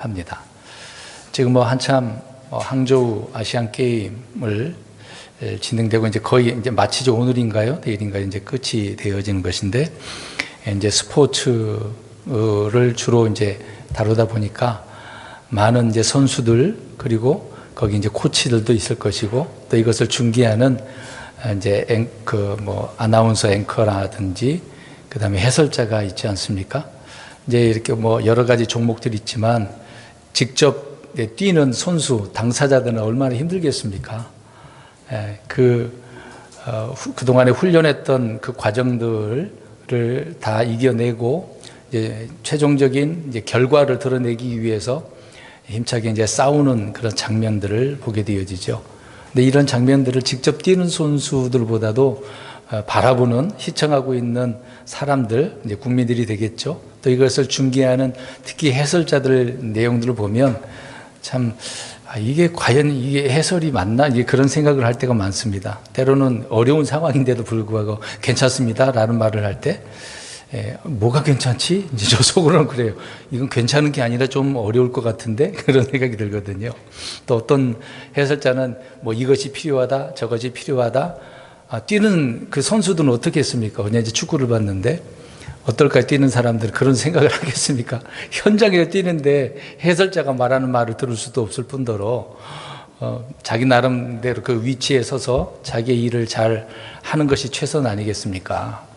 합니다. 지금 한참 항저우 아시안 게임을 진행되고 이제 거의 이제 마치죠. 오늘인가요? 내일인가요? 이제 끝이 되어지는 것인데, 이제 스포츠를 주로 이제 다루다 보니까 많은 이제 선수들, 그리고 거기 이제 코치들도 있을 것이고, 또 이것을 중계하는 이제 아나운서 앵커라든지 그다음에 해설자가 있지 않습니까? 이제 이렇게 여러 가지 종목들이 있지만 직접 뛰는 선수, 당사자들은 얼마나 힘들겠습니까? 그동안에 훈련했던 그 과정들을 다 이겨내고 이제 최종적인 이제 결과를 드러내기 위해서 힘차게 이제 싸우는 그런 장면들을 보게 되어지죠. 근데 이런 장면들을 직접 뛰는 선수들보다도 바라보는, 시청하고 있는 사람들, 이제 국민들이 되겠죠. 또 이것을 중계하는 특히 해설자들 내용들을 보면 참, 이게 과연 이게 해설이 맞나? 이제 그런 생각을 할 때가 많습니다. 때로는 어려운 상황인데도 불구하고 괜찮습니다. 라는 말을 할 때, 뭐가 괜찮지? 이제 저 속으로는 그래요. 이건 괜찮은 게 아니라 좀 어려울 것 같은데? 그런 생각이 들거든요. 또 어떤 해설자는 이것이 필요하다, 저것이 필요하다. 뛰는 그 선수들은 어떻게 했습니까? 그냥 이제 축구를 봤는데, 어떨까? 뛰는 사람들 그런 생각을 하겠습니까? 현장에 뛰는데 해설자가 말하는 말을 들을 수도 없을 뿐더러, 자기 나름대로 그 위치에 서서 자기의 일을 잘 하는 것이 최선 아니겠습니까?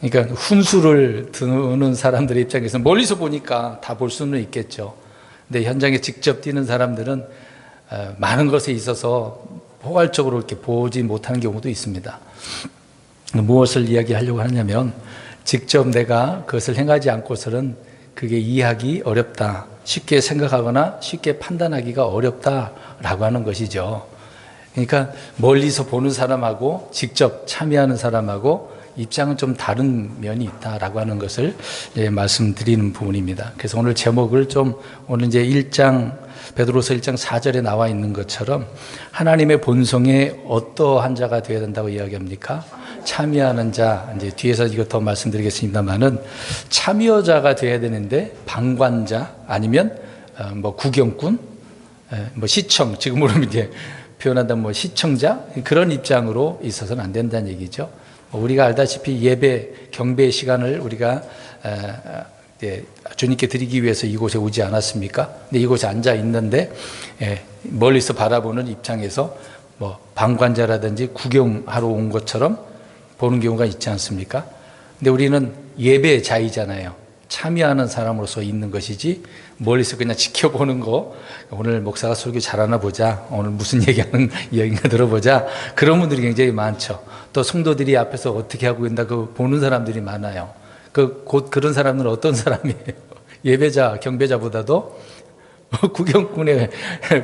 그러니까 훈수를 드는 사람들의 입장에서 멀리서 보니까 다 볼 수는 있겠죠. 근데 현장에 직접 뛰는 사람들은 많은 것에 있어서 포괄적으로 이렇게 보지 못하는 경우도 있습니다. 무엇을 이야기하려고 하냐면, 직접 내가 그것을 행하지 않고서는 그게 이해하기 어렵다, 쉽게 생각하거나 쉽게 판단하기가 어렵다라고 하는 것이죠. 그러니까 멀리서 보는 사람하고 직접 참여하는 사람하고 입장은 좀 다른 면이 있다라고 하는 것을 말씀드리는 부분입니다. 그래서 오늘 제목을 오늘 이제 베드로서 1장 4절에 나와 있는 것처럼 하나님의 본성에 어떠한 자가 되어야 된다고 이야기합니까? 참여하는 자. 이제 뒤에서 이것 더 말씀드리겠습니다만은, 참여자가 되어야 되는데 방관자 아니면 구경꾼, 시청, 지금으로 이제 표현한다면 시청자, 그런 입장으로 있어서는 안 된다는 얘기죠. 우리가 알다시피 예배, 경배 시간을 우리가 주님께 드리기 위해서 이곳에 오지 않았습니까? 근데 이곳에 앉아 있는데 멀리서 바라보는 입장에서 방관자라든지 구경하러 온 것처럼 보는 경우가 있지 않습니까? 근데 우리는 예배자이잖아요. 참여하는 사람으로서 있는 것이지 멀리서 그냥 지켜보는 거, 오늘 목사가 설교 잘하나 보자, 오늘 무슨 얘기하는 이야기인가 들어보자, 그런 분들이 굉장히 많죠. 또 성도들이 앞에서 어떻게 하고 있나 그 보는 사람들이 많아요. 곧 그런 사람은 어떤 사람이에요? 예배자, 경배자보다도 구경꾼에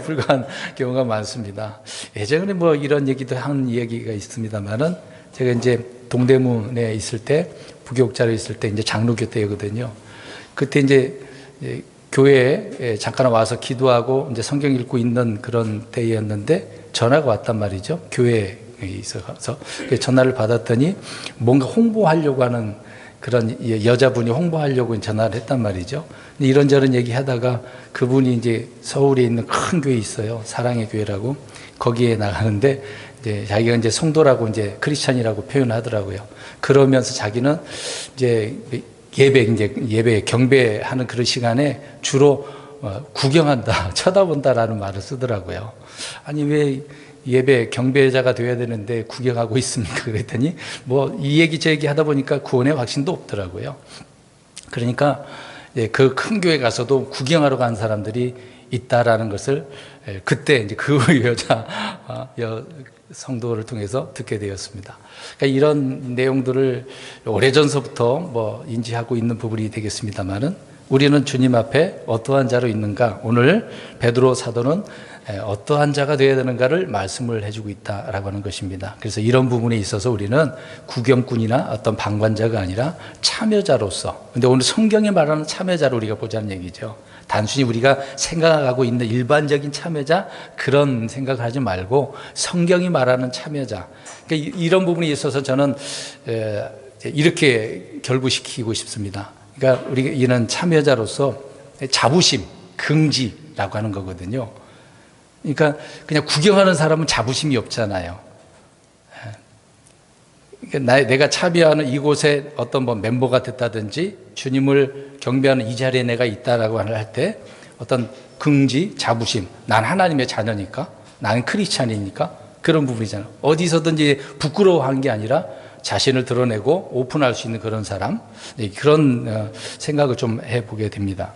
불과한 경우가 많습니다. 예전에 이런 얘기도 한 이야기가 있습니다만은, 제가 이제 동대문에 있을 때, 부교육자로 있을 때 이제 장로교 때거든요. 그때 이제 교회에 잠깐 와서 기도하고 이제 성경 읽고 있는 그런 때였는데 전화가 왔단 말이죠. 교회에 있어서 전화를 받았더니 뭔가 홍보하려고 하는 그런 여자분이 홍보하려고 전화를 했단 말이죠. 이런저런 얘기하다가 그분이 이제 서울에 있는 큰 교회 있어요. 사랑의 교회라고. 거기에 나가는데 이제 자기가 이제 성도라고 이제 크리스찬이라고 표현하더라고요. 그러면서 자기는 이제 예배 경배하는 그런 시간에 주로 구경한다, 쳐다본다라는 말을 쓰더라고요. 아니 왜 예배 경배자가 되어야 되는데 구경하고 있습니까? 그랬더니 이 얘기 저 얘기 하다 보니까 구원의 확신도 없더라고요. 그러니까 그 큰 교회 가서도 구경하러 간 사람들이 있다라는 것을 그때 이제 그 성도를 통해서 듣게 되었습니다. 그러니까 이런 내용들을 오래전서부터 인지하고 있는 부분이 되겠습니다만은, 우리는 주님 앞에 어떠한 자로 있는가, 오늘 베드로 사도는 어떠한 자가 되어야 되는가를 말씀을 해주고 있다라고 하는 것입니다. 그래서 이런 부분에 있어서 우리는 구경꾼이나 어떤 방관자가 아니라 참여자로서, 근데 오늘 성경이 말하는 참여자를 우리가 보자는 얘기죠. 단순히 우리가 생각하고 있는 일반적인 참여자, 그런 생각을 하지 말고 성경이 말하는 참여자. 그러니까 이런 부분에 있어서 저는 이렇게 결부시키고 싶습니다. 그러니까 우리는 참여자로서 자부심, 긍지라고 하는 거거든요. 그러니까 그냥 구경하는 사람은 자부심이 없잖아요. 그러니까 내가 참여하는 이곳에 어떤 뭐 멤버가 됐다든지 주님을 경배하는 이 자리에 내가 있다라고 할 때 어떤 긍지, 자부심, 난 하나님의 자녀니까, 나는 크리스찬이니까 그런 부분이잖아요. 어디서든지 부끄러워하는 게 아니라 자신을 드러내고 오픈할 수 있는 그런 사람, 그런 생각을 좀 해보게 됩니다.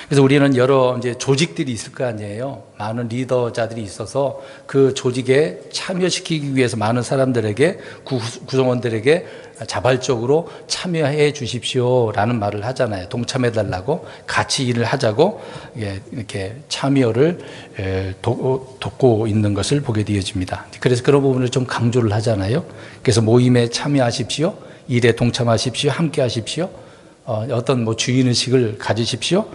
그래서 우리는 여러 이제 조직들이 있을 거 아니에요. 많은 리더자들이 있어서 그 조직에 참여시키기 위해서 많은 사람들에게, 구성원들에게 자발적으로 참여해 주십시오라는 말을 하잖아요. 동참해 달라고, 같이 일을 하자고 이렇게 참여를 돕고 있는 것을 보게 되어집니다. 그래서 그런 부분을 좀 강조를 하잖아요. 그래서 모임에 참여하십시오, 일에 동참하십시오, 함께 하십시오, 어떤 뭐 주인의식을 가지십시오.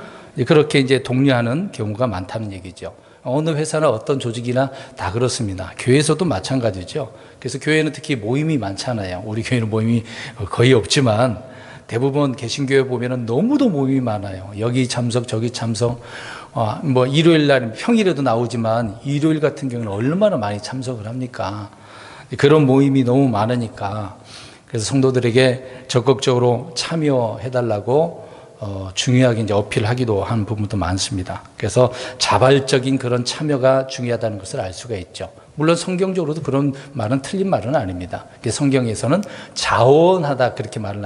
그렇게 이제 독려하는 경우가 많다는 얘기죠. 어느 회사나 어떤 조직이나 다 그렇습니다. 교회에서도 마찬가지죠. 그래서 교회는 특히 모임이 많잖아요. 우리 교회는 모임이 거의 없지만 대부분 개신교회 보면은 너무도 모임이 많아요. 여기 참석, 저기 참석. 뭐 일요일 날 평일에도 나오지만 일요일 같은 경우는 얼마나 많이 참석을 합니까? 그런 모임이 너무 많으니까 그래서 성도들에게 적극적으로 참여해달라고 중요하게 이제 어필하기도 한 부분도 많습니다. 그래서 자발적인 그런 참여가 중요하다는 것을 알 수가 있죠. 물론 성경적으로도 그런 말은 틀린 말은 아닙니다. 성경에서는 자원하다 그렇게 말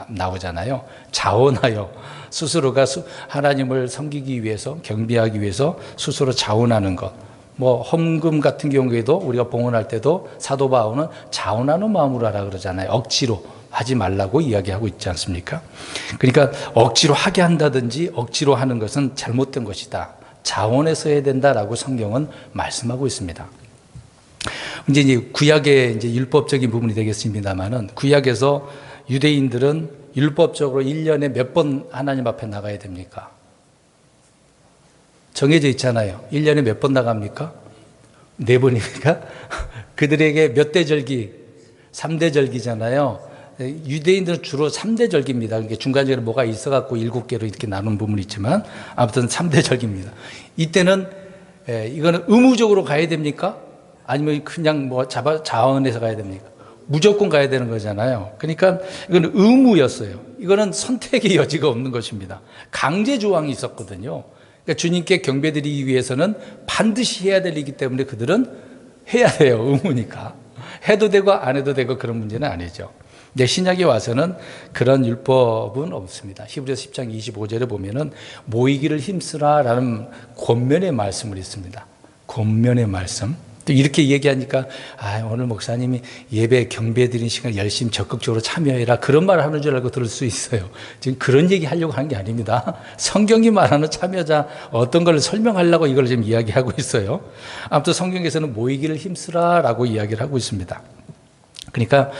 나오잖아요. 자원하여 스스로가 하나님을 섬기기 위해서, 경배하기 위해서 스스로 자원하는 것. 뭐 헌금 같은 경우에도 우리가 봉헌할 때도 사도 바울은 자원하는 마음으로 하라 그러잖아요. 억지로 하지 말라고 이야기하고 있지 않습니까? 그러니까 억지로 하게 한다든지 억지로 하는 것은 잘못된 것이다. 자원해서 해야 된다라고 성경은 말씀하고 있습니다. 이제 구약의 이제 율법적인 부분이 되겠습니다만은 구약에서 유대인들은 율법적으로 1년에 몇 번 하나님 앞에 나가야 됩니까? 정해져 있잖아요. 1년에 몇 번 나갑니까? 4번입니까? 그들에게 몇 대 절기? 3대 절기잖아요. 유대인들은 주로 3대 절기입니다. 그러니까 중간중간에 뭐가 있어갖고 7개로 이렇게 나눈 부분이 있지만 아무튼 3대 절기입니다. 이때는 이거는 의무적으로 가야 됩니까? 아니면 그냥 뭐 자원해서 가야 됩니까? 무조건 가야 되는 거잖아요. 그러니까 이건 의무였어요. 이거는 선택의 여지가 없는 것입니다. 강제 조항이 있었거든요. 그러니까 주님께 경배드리기 위해서는 반드시 해야 될 일이기 때문에 그들은 해야 돼요. 의무니까. 해도 되고 안 해도 되고 그런 문제는 아니죠. 근데 신약에 와서는 그런 율법은 없습니다. 히브리서 10장 25절에 보면은 모이기를 힘쓰라라는 권면의 말씀을 있습니다. 권면의 말씀. 또 이렇게 얘기하니까 오늘 목사님이 예배 경배 드리는 시간 열심히 적극적으로 참여해라 그런 말을 하는 줄 알고 들을 수 있어요. 지금 그런 얘기 하려고 하는 게 아닙니다. 성경이 말하는 참여자 어떤 걸 설명하려고 이걸 지금 이야기하고 있어요. 아무튼 성경에서는 모이기를 힘쓰라라고 이야기를 하고 있습니다. 그러니까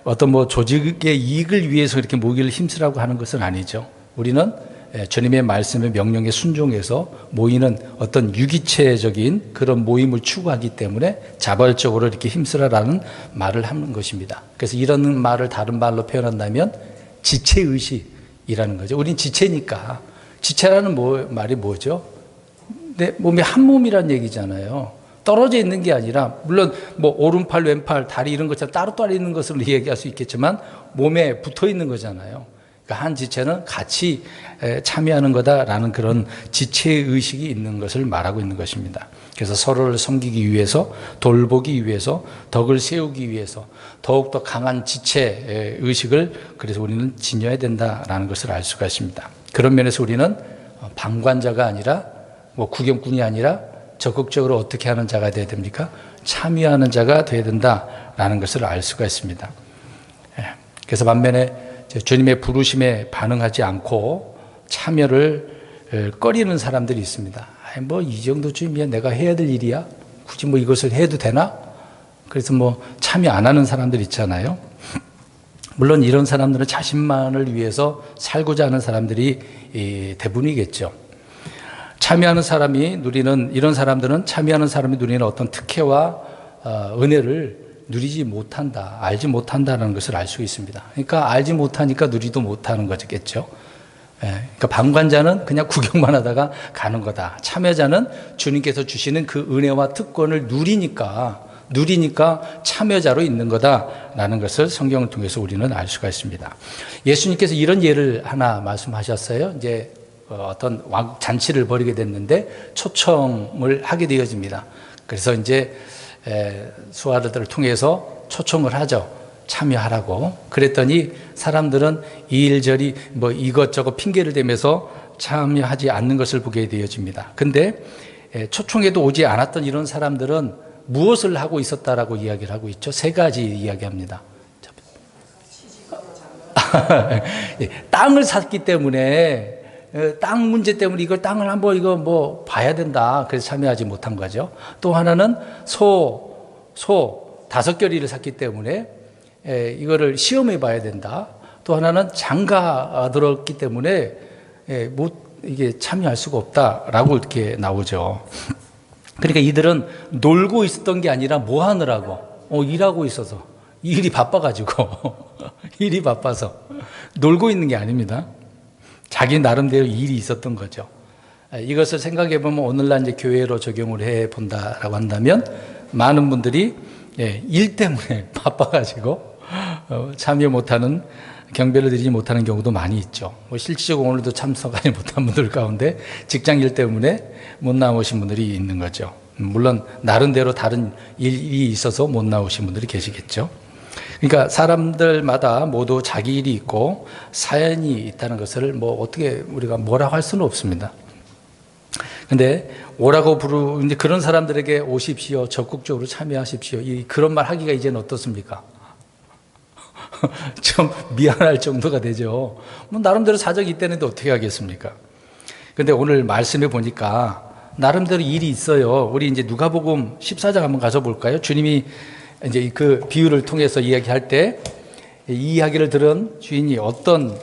어떤 뭐 조직의 이익을 위해서 이렇게 모이기를 힘쓰라고 하는 것은 아니죠. 우리는 주님의 말씀의 명령에 순종해서 모이는 어떤 유기체적인 그런 모임을 추구하기 때문에 자발적으로 이렇게 힘쓰라라는 말을 하는 것입니다. 그래서 이런 말을 다른 말로 표현한다면 지체의식이라는 거죠. 우린 지체니까. 지체라는 말이 뭐죠? 내 몸이 한 몸이란 얘기잖아요. 떨어져 있는 게 아니라 물론 뭐 오른팔, 왼팔, 다리 이런 것처럼 따로따로 있는 것으로 얘기할 수 있겠지만 몸에 붙어 있는 거잖아요. 그러니까 한 지체는 같이 참여하는 거다라는 그런 지체의식이 있는 것을 말하고 있는 것입니다. 그래서 서로를 섬기기 위해서, 돌보기 위해서, 덕을 세우기 위해서 더욱더 강한 지체의식을 그래서 우리는 지녀야 된다라는 것을 알 수가 있습니다. 그런 면에서 우리는 방관자가 아니라 뭐 구경꾼이 아니라 적극적으로 어떻게 하는 자가 되어야 됩니까? 참여하는 자가 되어야 된다라는 것을 알 수가 있습니다. 그래서 반면에 주님의 부르심에 반응하지 않고 참여를 꺼리는 사람들이 있습니다. 뭐 이 정도쯤이야 내가 해야 될 일이야? 굳이 뭐 이것을 해도 되나? 그래서 뭐 참여 안 하는 사람들 있잖아요. 물론 이런 사람들은 자신만을 위해서 살고자 하는 사람들이 대부분이겠죠. 참여하는 사람이 누리는, 이런 사람들은 참여하는 사람이 누리는 어떤 특혜와 은혜를 누리지 못한다, 알지 못한다는 것을 알 수 있습니다. 그러니까 알지 못하니까 누리도 못하는 거겠죠. 그러니까 방관자는 그냥 구경만 하다가 가는 거다. 참여자는 주님께서 주시는 그 은혜와 특권을 누리니까 참여자로 있는 거다라는 것을 성경을 통해서 우리는 알 수가 있습니다. 예수님께서 이런 예를 하나 말씀하셨어요. 이제 어떤 잔치를 벌이게 됐는데 초청을 하게 되어집니다. 그래서 이제 수하들을 통해서 초청을 하죠. 참여하라고. 그랬더니 사람들은 이일저리 뭐 이것저것 핑계를 대면서 참여하지 않는 것을 보게 되어집니다. 근데 초청에도 오지 않았던 이런 사람들은 무엇을 하고 있었다라고 이야기를 하고 있죠? 세 가지 이야기합니다. 땅을 샀기 때문에, 땅 문제 때문에 이걸 땅을 한번 이거 뭐 봐야 된다. 그래서 참여하지 못한 거죠. 또 하나는 소 5결의를 샀기 때문에 이거를 시험해 봐야 된다. 또 하나는 장가 들었기 때문에 이게 참여할 수가 없다라고 이렇게 나오죠. 그러니까 이들은 놀고 있었던 게 아니라 뭐 하느라고? 일하고 있어서. 일이 바빠가지고. 일이 바빠서. 놀고 있는 게 아닙니다. 자기 나름대로 일이 있었던 거죠. 이것을 생각해 보면 오늘날 이제 교회로 적용을 해 본다라고 한다면 많은 분들이 일 때문에 바빠가지고 참여 못하는, 경배를 드리지 못하는 경우도 많이 있죠. 실질적으로 오늘도 참석하지 못한 분들 가운데 직장 일 때문에 못 나오신 분들이 있는 거죠. 물론 나름대로 다른 일이 있어서 못 나오신 분들이 계시겠죠. 그러니까 사람들마다 모두 자기 일이 있고 사연이 있다는 것을 뭐 어떻게 우리가 뭐라고 할 수는 없습니다. 근데 오라고 부르는데 그런 사람들에게 오십시오, 적극적으로 참여하십시오, 그런 말 하기가 이제는 어떻습니까? 좀 미안할 정도가 되죠. 뭐 나름대로 사정이 있다는데 어떻게 하겠습니까? 근데 오늘 말씀해 보니까 나름대로 일이 있어요. 우리 이제 누가복음 14장 한번 가서 볼까요? 주님이 이제 그 비유를 통해서 이야기할 때 이 이야기를 들은 주인이 어떤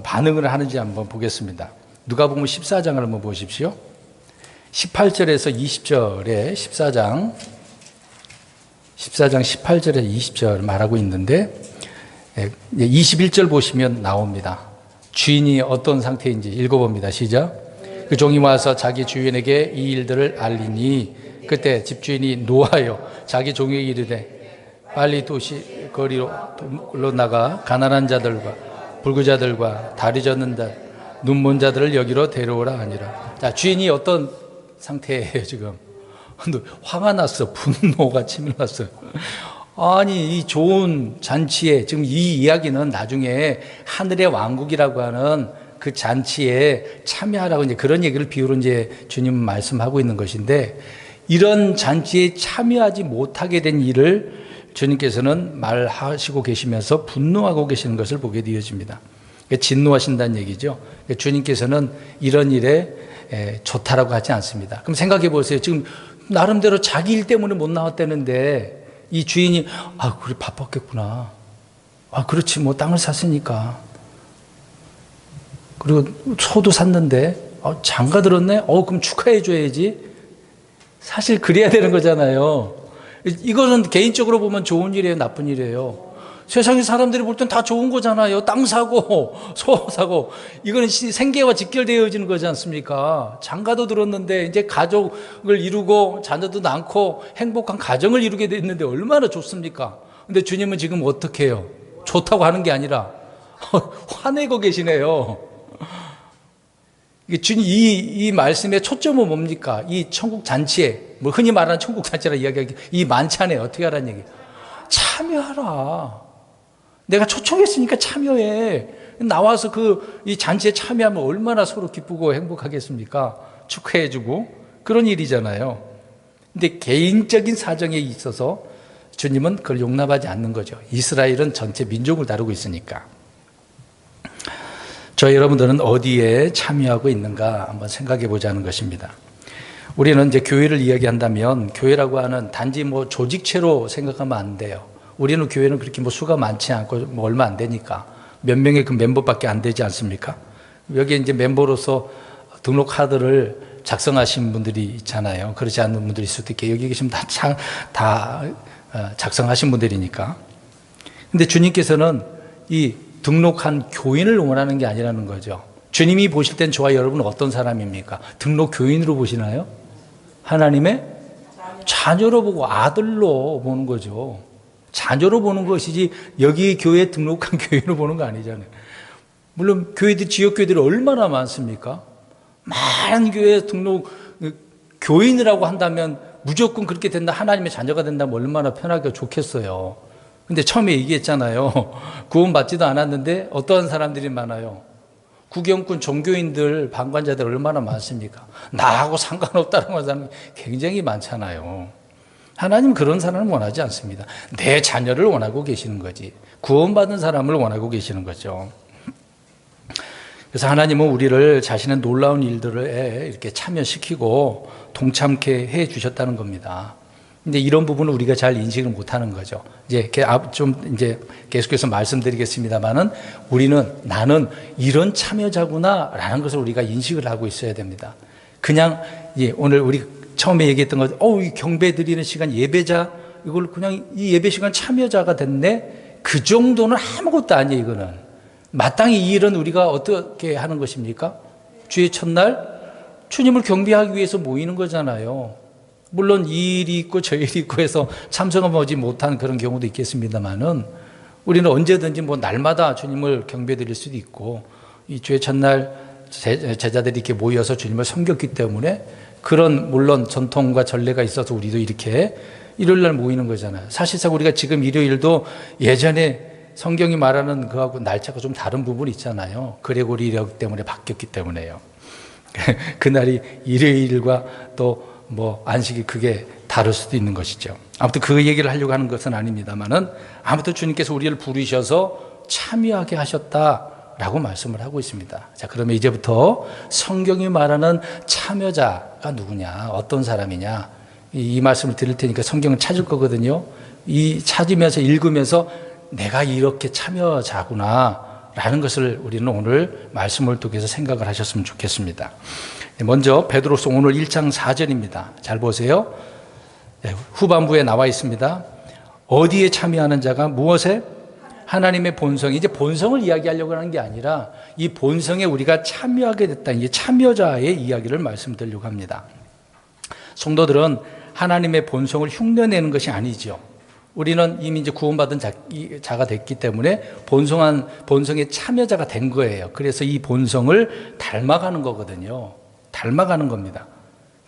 반응을 하는지 한번 보겠습니다. 누가복음 14장을 한번 보십시오. 18절에서 20절에 14장 18절에서 20절 말하고 있는데 21절 보시면 나옵니다. 주인이 어떤 상태인지 읽어봅니다. 시작. 그 종이 와서 자기 주인에게 이 일들을 알리니 그때 집주인이 노하여 자기 종에게 이르되 빨리 도시 거리로 나가 가난한 자들과 불구자들과 다리 젖는 자, 눈먼 자들을 여기로 데려오라 하니라. 자, 주인이 어떤 상태예요 지금? 화가 났어. 분노가 치밀었어요. 아니 이 좋은 잔치에 지금 이 이야기는 나중에 하늘의 왕국이라고 하는 그 잔치에 참여하라고 이제 그런 얘기를 비유로 이제 주님 말씀하고 있는 것인데 이런 잔치에 참여하지 못하게 된 일을 주님께서는 말하시고 계시면서 분노하고 계시는 것을 보게 되어집니다. 진노하신다는 얘기죠. 주님께서는 이런 일에 좋다라고 하지 않습니다. 그럼 생각해 보세요. 지금 나름대로 자기 일 때문에 못 나왔다는데 이 주인이 그래 바빴겠구나. 그렇지 뭐 땅을 샀으니까. 그리고 소도 샀는데 장가 들었네. 그럼 축하해 줘야지. 사실 그래야 되는 거잖아요. 이거는 개인적으로 보면 좋은 일이에요, 나쁜 일이에요. 세상의 사람들이 볼 땐 다 좋은 거잖아요. 땅 사고 소 사고 이거는 생계와 직결되어지는 거지 않습니까? 장가도 들었는데 이제 가족을 이루고 자녀도 낳고 행복한 가정을 이루게 됐는데 얼마나 좋습니까? 근데 주님은 지금 어떻게 해요? 좋다고 하는 게 아니라 화내고 계시네요. 주님 이 말씀의 초점은 뭡니까? 이 천국 잔치에 뭐 흔히 말하는 천국 잔치라 이야기하기 이 만찬에 어떻게 하라는 얘기? 참여하라. 내가 초청했으니까 참여해. 나와서 이 잔치에 참여하면 얼마나 서로 기쁘고 행복하겠습니까? 축하해주고 그런 일이잖아요. 근데 개인적인 사정에 있어서 주님은 그걸 용납하지 않는 거죠. 이스라엘은 전체 민족을 다루고 있으니까. 저희 여러분들은 어디에 참여하고 있는가 한번 생각해 보자는 것입니다. 우리는 이제 교회를 이야기한다면 교회라고 하는 단지 뭐 조직체로 생각하면 안 돼요. 우리는 교회는 그렇게 뭐 수가 많지 않고 뭐 얼마 안 되니까 몇 명의 그 멤버밖에 안 되지 않습니까? 여기 이제 멤버로서 등록 카드를 작성하신 분들이 있잖아요. 그렇지 않은 분들이 있을 때 여기 계시면 다 작성하신 분들이니까. 근데 주님께서는 이 등록한 교인을 원하는 게 아니라는 거죠. 주님이 보실 땐 저와 여러분은 어떤 사람입니까? 등록 교인으로 보시나요? 하나님의 자녀로 보고 아들로 보는 거죠. 자녀로 보는 것이지 여기 교회에 등록한 교인으로 보는 거 아니잖아요. 물론 교회들, 지역교회들이 얼마나 많습니까? 많은 교회에 등록 교인이라고 한다면 무조건 그렇게 된다, 하나님의 자녀가 된다면 얼마나 편하게 좋겠어요. 근데 처음에 얘기했잖아요. 구원받지도 않았는데 어떠한 사람들이 많아요? 구경꾼 종교인들, 방관자들 얼마나 많습니까? 나하고 상관없다는 사람이 굉장히 많잖아요. 하나님은 그런 사람을 원하지 않습니다. 내 자녀를 원하고 계시는 거지. 구원받은 사람을 원하고 계시는 거죠. 그래서 하나님은 우리를 자신의 놀라운 일들에 이렇게 참여시키고 동참케 해 주셨다는 겁니다. 근데 이런 부분을 우리가 잘 인식을 못 하는 거죠. 이제 계속해서 말씀드리겠습니다만은 나는 이런 참여자구나 라는 것을 우리가 인식을 하고 있어야 됩니다. 그냥 오늘 우리 처음에 얘기했던 것, 이 경배 드리는 시간 예배자, 이걸 그냥 이 예배 시간 참여자가 됐네? 그 정도는 아무것도 아니에요, 이거는. 마땅히 이 일은 우리가 어떻게 하는 것입니까? 주의 첫날 주님을 경배하기 위해서 모이는 거잖아요. 물론 이 일이 있고 저 일이 있고 해서 참석하지 못한 그런 경우도 있겠습니다만은 우리는 언제든지 날마다 주님을 경배 드릴 수도 있고, 이 주의 첫날 제자들이 이렇게 모여서 주님을 섬겼기 때문에 그런 물론 전통과 전례가 있어서 우리도 이렇게 일요일 날 모이는 거잖아요. 사실상 우리가 지금 일요일도 예전에 성경이 말하는 그하고 날짜가 좀 다른 부분이 있잖아요. 그레고리력 때문에 바뀌었기 때문에요. 그날이 일요일과 또 안식이 그게 다를 수도 있는 것이죠. 아무튼 그 얘기를 하려고 하는 것은 아닙니다만은 아무튼 주님께서 우리를 부르셔서 참여하게 하셨다라고 말씀을 하고 있습니다. 자, 그러면 이제부터 성경이 말하는 참여자가 누구냐, 어떤 사람이냐, 이 말씀을 드릴 테니까 성경을 찾을 거거든요. 이 찾으면서 읽으면서 내가 이렇게 참여자구나 라는 것을 우리는 오늘 말씀을 통해서 생각을 하셨으면 좋겠습니다. 먼저 베드로서 오늘 1장 4절입니다. 잘 보세요. 후반부에 나와 있습니다. 어디에 참여하는 자가 무엇에? 하나님의 본성. 이제 본성을 이야기하려고 하는 게 아니라 이 본성에 우리가 참여하게 됐다, 이 참여자의 이야기를 말씀드리려고 합니다. 성도들은 하나님의 본성을 흉내내는 것이 아니죠. 우리는 이미 이제 구원받은 자가 됐기 때문에 본성의 참여자가 된 거예요. 그래서 이 본성을 닮아가는 거거든요. 닮아가는 겁니다.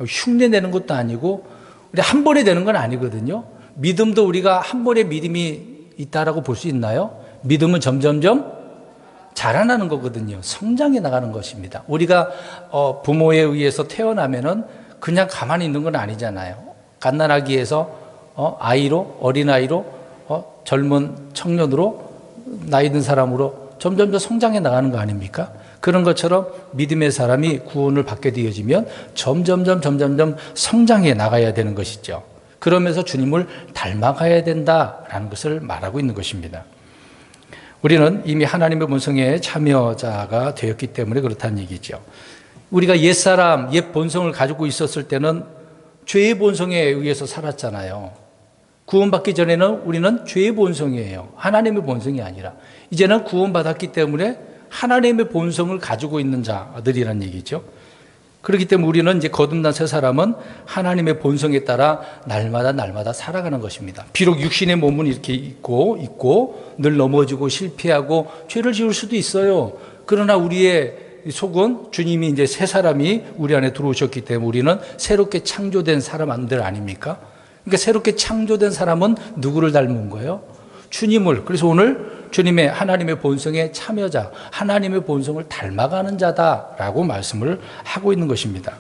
흉내내는 것도 아니고 우리 한 번에 되는 건 아니거든요. 믿음도 우리가 한 번에 믿음이 있다라고 볼 수 있나요? 믿음은 점점점 자라나는 거거든요. 성장해 나가는 것입니다. 우리가 부모에 의해서 태어나면은 그냥 가만히 있는 건 아니잖아요. 갓난아기에서 어린아이로 젊은 청년으로 나이 든 사람으로 점점 더 성장해 나가는 거 아닙니까? 그런 것처럼 믿음의 사람이 구원을 받게 되어지면 점점점 성장해 나가야 되는 것이죠. 그러면서 주님을 닮아가야 된다라는 것을 말하고 있는 것입니다. 우리는 이미 하나님의 본성에 참여자가 되었기 때문에 그렇다는 얘기죠. 우리가 옛사람, 옛 본성을 가지고 있었을 때는 죄의 본성에 의해서 살았잖아요. 구원받기 전에는 우리는 죄의 본성이에요. 하나님의 본성이 아니라. 이제는 구원받았기 때문에 하나님의 본성을 가지고 있는 자들이란 얘기죠. 그렇기 때문에 우리는 이제 거듭난 새 사람은 하나님의 본성에 따라 날마다 살아가는 것입니다. 비록 육신의 몸은 이렇게 있고 늘 넘어지고 실패하고 죄를 지을 수도 있어요. 그러나 우리의 속은 주님이 이제 새 사람이 우리 안에 들어오셨기 때문에 우리는 새롭게 창조된 사람들 아닙니까? 그러니까 새롭게 창조된 사람은 누구를 닮은 거예요? 주님을. 그래서 오늘 주님의 하나님의 본성의 참여자, 하나님의 본성을 닮아가는 자다라고 말씀을 하고 있는 것입니다.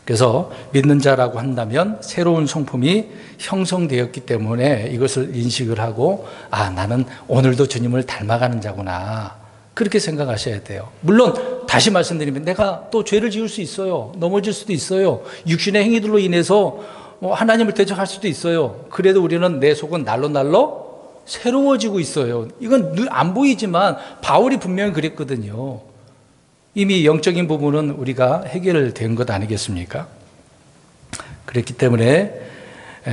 그래서 믿는 자라고 한다면 새로운 성품이 형성되었기 때문에 이것을 인식을 하고 나는 오늘도 주님을 닮아가는 자구나, 그렇게 생각하셔야 돼요. 물론 다시 말씀드리면 내가 또 죄를 지을 수 있어요. 넘어질 수도 있어요. 육신의 행위들로 인해서 하나님을 대적할 수도 있어요. 그래도 우리는 내 속은 날로 새로워지고 있어요. 이건 눈 안 보이지만 바울이 분명히 그랬거든요. 이미 영적인 부분은 우리가 해결된 것 아니겠습니까? 그렇기 때문에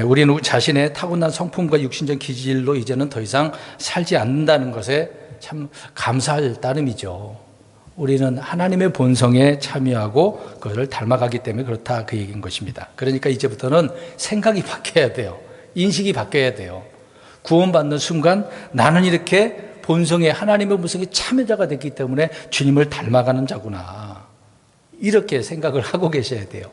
우리는 자신의 타고난 성품과 육신적 기질로 이제는 더 이상 살지 않는다는 것에 참 감사할 따름이죠. 우리는 하나님의 본성에 참여하고 그것을 닮아가기 때문에 그렇다, 그 얘기인 것입니다. 그러니까 이제부터는 생각이 바뀌어야 돼요. 인식이 바뀌어야 돼요. 구원받는 순간 나는 이렇게 본성에, 하나님의 본성에 참여자가 됐기 때문에 주님을 닮아가는 자구나, 이렇게 생각을 하고 계셔야 돼요.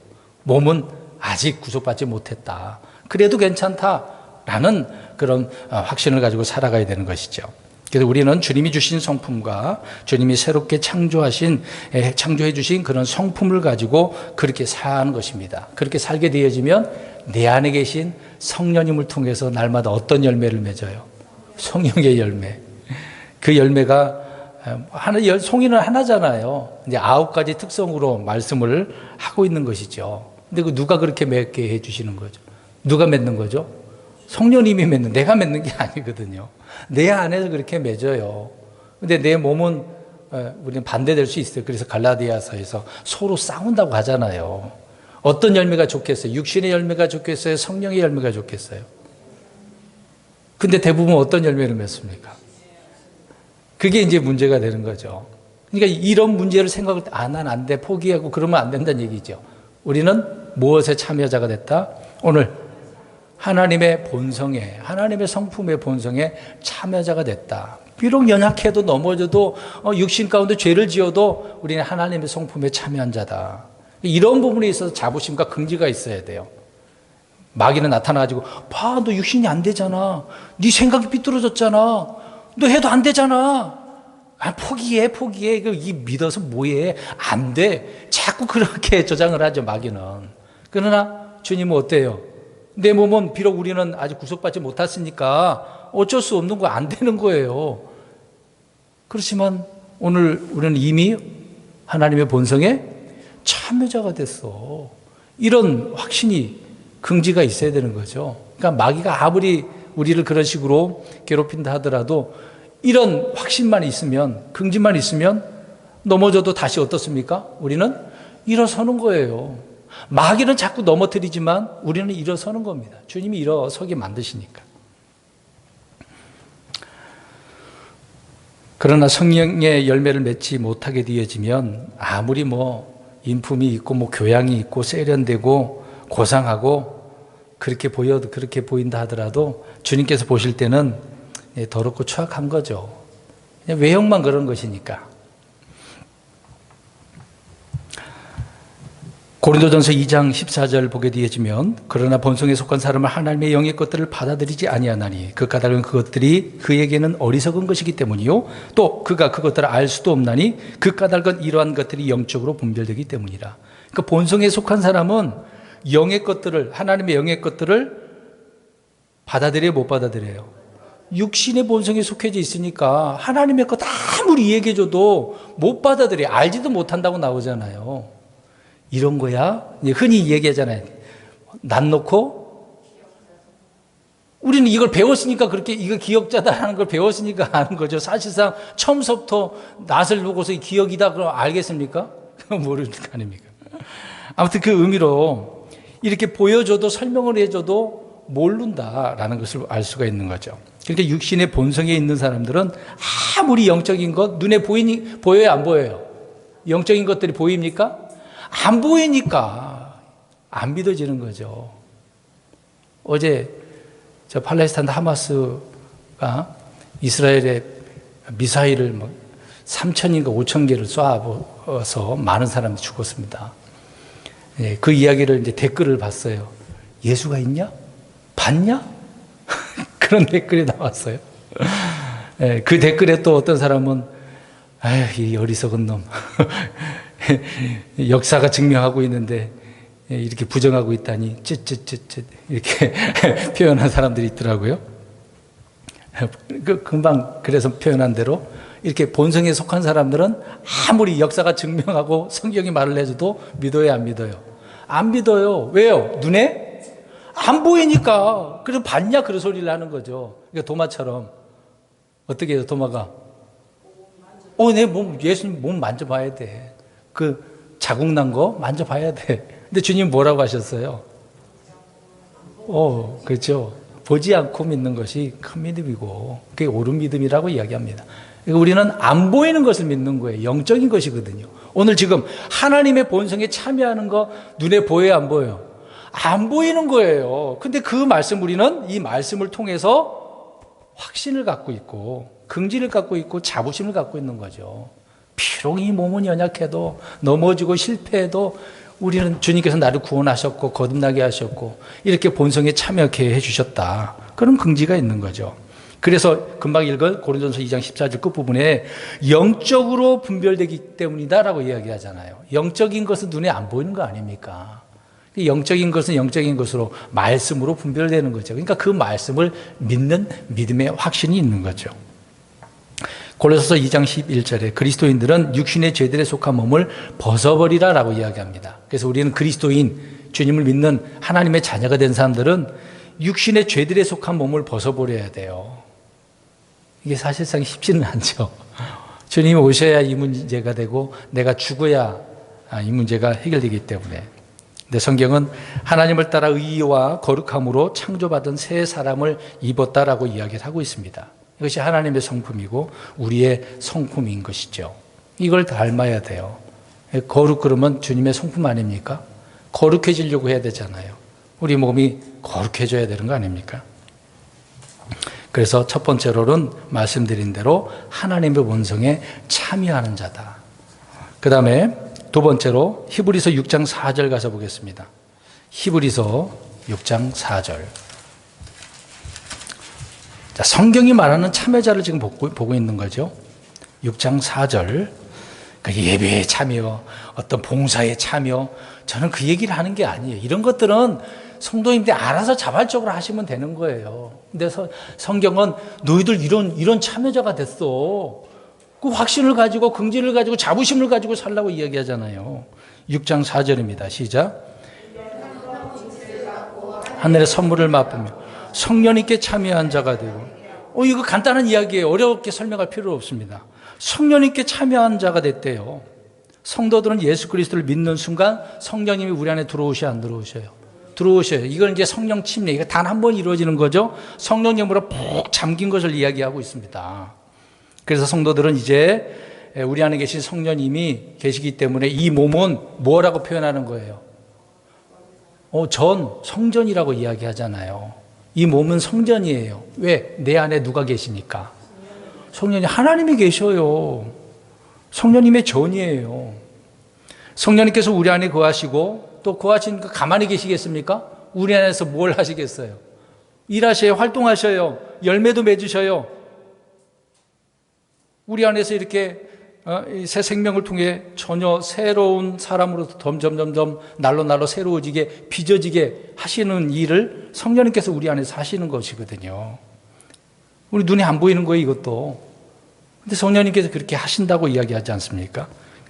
몸은 아직 구속받지 못했다, 그래도 괜찮다라는 그런 확신을 가지고 살아가야 되는 것이죠. 그래서 우리는 주님이 주신 성품과 주님이 새롭게 창조해 주신 그런 성품을 가지고 그렇게 사는 것입니다. 그렇게 살게 되어지면 내 안에 계신 성령님을 통해서 날마다 어떤 열매를 맺어요? 성령의 열매. 그 열매가 송이는 하나잖아요. 이제 9가지 특성으로 말씀을 하고 있는 것이죠. 근데 그 누가 그렇게 맺게 해주시는 거죠? 누가 맺는 거죠? 성령님이 맺는, 내가 맺는 게 아니거든요. 내 안에서 그렇게 맺어요. 근데 내 몸은 우리는 반대될 수 있어요. 그래서 갈라디아서에서 서로 싸운다고 하잖아요. 어떤 열매가 좋겠어요? 육신의 열매가 좋겠어요? 성령의 열매가 좋겠어요? 근데 대부분 어떤 열매를 맺습니까? 그게 이제 문제가 되는 거죠. 그러니까 이런 문제를 생각할 때, 난 안 돼, 포기하고 그러면 안 된다는 얘기죠. 우리는 무엇에 참여자가 됐다? 오늘 하나님의 본성에, 하나님의 성품의 본성에 참여자가 됐다. 비록 연약해도 넘어져도 육신 가운데 죄를 지어도 우리는 하나님의 성품에 참여한 자다. 이런 부분에 있어서 자부심과 긍지가 있어야 돼요. 마귀는 나타나가지고, 봐, 너 육신이 안 되잖아, 네 생각이 삐뚤어졌잖아, 너 해도 안 되잖아, 포기해. 이 믿어서 뭐해? 안 돼. 자꾸 그렇게 조장을 하죠, 마귀는. 그러나 주님은 어때요? 내 몸은 비록 우리는 아직 구속받지 못했으니까 어쩔 수 없는 거, 안 되는 거예요. 그렇지만 오늘 우리는 이미 하나님의 본성에 참여자가 됐어. 이런 확신이, 긍지가 있어야 되는 거죠. 그러니까 마귀가 아무리 우리를 그런 식으로 괴롭힌다 하더라도 이런 확신만 있으면, 긍지만 있으면 넘어져도 다시 어떻습니까? 우리는 일어서는 거예요. 마귀는 자꾸 넘어뜨리지만 우리는 일어서는 겁니다. 주님이 일어서게 만드시니까. 그러나 성령의 열매를 맺지 못하게 되어지면 아무리 인품이 있고 교양이 있고 세련되고 고상하고 그렇게 보인다 하더라도 주님께서 보실 때는 더럽고 추악한 거죠. 그냥 외형만 그런 것이니까. 고린도전서 2장 14절 보게 되어지면, 그러나 본성에 속한 사람은 하나님의 영의 것들을 받아들이지 아니하나니 그 까닭은 그것들이 그에게는 어리석은 것이기 때문이요 또 그가 그것들을 알 수도 없나니 그 까닭은 이러한 것들이 영적으로 분별되기 때문이라. 그러니까 본성에 속한 사람은 영의 것들을, 하나님의 영의 것들을 받아들여요, 못 받아들여요? 육신의 본성에 속해져 있으니까 하나님의 것 아무리 얘기해줘도 못 받아들여요. 알지도 못한다고 나오잖아요. 이런 거야 흔히 얘기하잖아요. 낯 놓고, 우리는 이걸 배웠으니까, 그렇게 이거 기억자다라는 걸 배웠으니까 아는 거죠. 사실상 처음부터 낯을 보고서 기억이다 그럼 알겠습니까? 모르는 거 아닙니까? 아무튼 그 의미로 이렇게 보여줘도, 설명을 해줘도 모른다라는 것을 알 수가 있는 거죠. 그러니까 육신의 본성에 있는 사람들은 아무리 영적인 것, 눈에 보여요, 안 보여요? 영적인 것들이 보입니까? 안 보이니까 안 믿어지는 거죠. 어제 저 팔레스타인 하마스가 이스라엘의 미사일을 3,000인가 5,000개를 쏴서 많은 사람들이 죽었습니다. 그 이야기를 이제 댓글을 봤어요. 예수가 있냐? 봤냐? 그런 댓글이 나왔어요. 그 댓글에 또 어떤 사람은, 아휴, 이 어리석은 놈. 역사가 증명하고 있는데 이렇게 부정하고 있다니 쯧쯧쯧쯧 이렇게 표현한 사람들이 있더라고요. 금방 그래서 표현한 대로 이렇게 본성에 속한 사람들은 아무리 역사가 증명하고 성경이 말을 해줘도 믿어요, 안 믿어요? 안 믿어요. 왜요? 눈에 안 보이니까. 그래서 봤냐? 그런 소리를 하는 거죠. 그러니까 도마처럼 어떻게 해요? 도마가 내 몸, 예수님 몸 만져봐야 돼. 그 자국 난 거 만져봐야 돼. 근데 주님 뭐라고 하셨어요? 그렇죠. 보지 않고 믿는 것이 큰 믿음이고 그게 옳은 믿음이라고 이야기합니다. 그러니까 우리는 안 보이는 것을 믿는 거예요. 영적인 것이거든요. 오늘 지금 하나님의 본성에 참여하는 거 눈에 보여요, 안 보여요? 안 보이는 거예요. 근데 그 말씀, 우리는 이 말씀을 통해서 확신을 갖고 있고 긍지를 갖고 있고 자부심을 갖고 있는 거죠. 비록 이 몸은 연약해도 넘어지고 실패해도 우리는 주님께서 나를 구원하셨고 거듭나게 하셨고 이렇게 본성에 참여하게 해주셨다. 그런 긍지가 있는 거죠. 그래서 금방 읽은 고린도전서 2장 14절 끝부분에 영적으로 분별되기 때문이다라고 이야기하잖아요. 영적인 것은 눈에 안 보이는 거 아닙니까? 영적인 것은 영적인 것으로 말씀으로 분별되는 거죠. 그러니까 그 말씀을 믿는 믿음의 확신이 있는 거죠. 골로새서 2장 11절에 그리스도인들은 육신의 죄들에 속한 몸을 벗어버리라라고 이야기합니다. 그래서 우리는 그리스도인, 주님을 믿는 하나님의 자녀가 된 사람들은 육신의 죄들에 속한 몸을 벗어버려야 돼요. 이게 사실상 쉽지는 않죠. 주님이 오셔야 이 문제가 되고 내가 죽어야 이 문제가 해결되기 때문에. 근데 성경은 하나님을 따라 의와 거룩함으로 창조받은 새 사람을 입었다라고 이야기를 하고 있습니다. 이것이 하나님의 성품이고 우리의 성품인 것이죠. 이걸 닮아야 돼요. 거룩 그러면 주님의 성품 아닙니까? 거룩해지려고 해야 되잖아요. 우리 몸이 거룩해져야 되는 거 아닙니까? 그래서 첫 번째로는 말씀드린 대로 하나님의 본성에 참여하는 자다. 그 다음에 두 번째로 히브리서 6장 4절 가서 보겠습니다. 히브리서 6장 4절. 자, 성경이 말하는 참여자를 지금 보고 있는 거죠. 6장 4절. 그러니까 예배에 참여, 어떤 봉사에 참여. 저는 그 얘기를 하는 게 아니에요. 이런 것들은 성도님들이 알아서 자발적으로 하시면 되는 거예요. 근데 성경은 너희들 이런 참여자가 됐어. 그 확신을 가지고 긍지를 가지고 자부심을 가지고 살라고 이야기하잖아요. 6장 4절입니다. 시작. 하늘의 선물을 맛보며 성령님께 참여한 자가 되고, 이거 간단한 이야기예요. 어렵게 설명할 필요 없습니다. 성령님께 참여한 자가 됐대요. 성도들은 예수 그리스도를 믿는 순간 성령님이 우리 안에 들어오셔야 안 들어오셔요? 들어오셔요. 이건 이제 성령 침례, 이거 단 한 번 이루어지는 거죠. 성령님으로 푹 잠긴 것을 이야기하고 있습니다. 그래서 성도들은 이제 우리 안에 계신 성령님이 계시기 때문에 이 몸은 뭐라고 표현하는 거예요? 성전이라고 이야기하잖아요. 이 몸은 성전이에요. 왜? 내 안에 누가 계시니까? 성령이 하나님이 계셔요. 성령님의 전이에요. 성령님께서 우리 안에 거하시고 또 거하시니까 가만히 계시겠습니까? 우리 안에서 뭘 하시겠어요? 일하셔요. 활동하셔요. 열매도 맺으셔요. 우리 안에서 이렇게 새 생명을 통해 전혀 새로운 사람으로 점점 날로 새로워지게 빚어지게 하시는 일을 성령님께서 우리 안에서 하시는 것이거든요. 우리 눈에 안 보이는 거예요, 이것도. 근데 성령님께서 그렇게 하신다고 이야기하지 않습니까?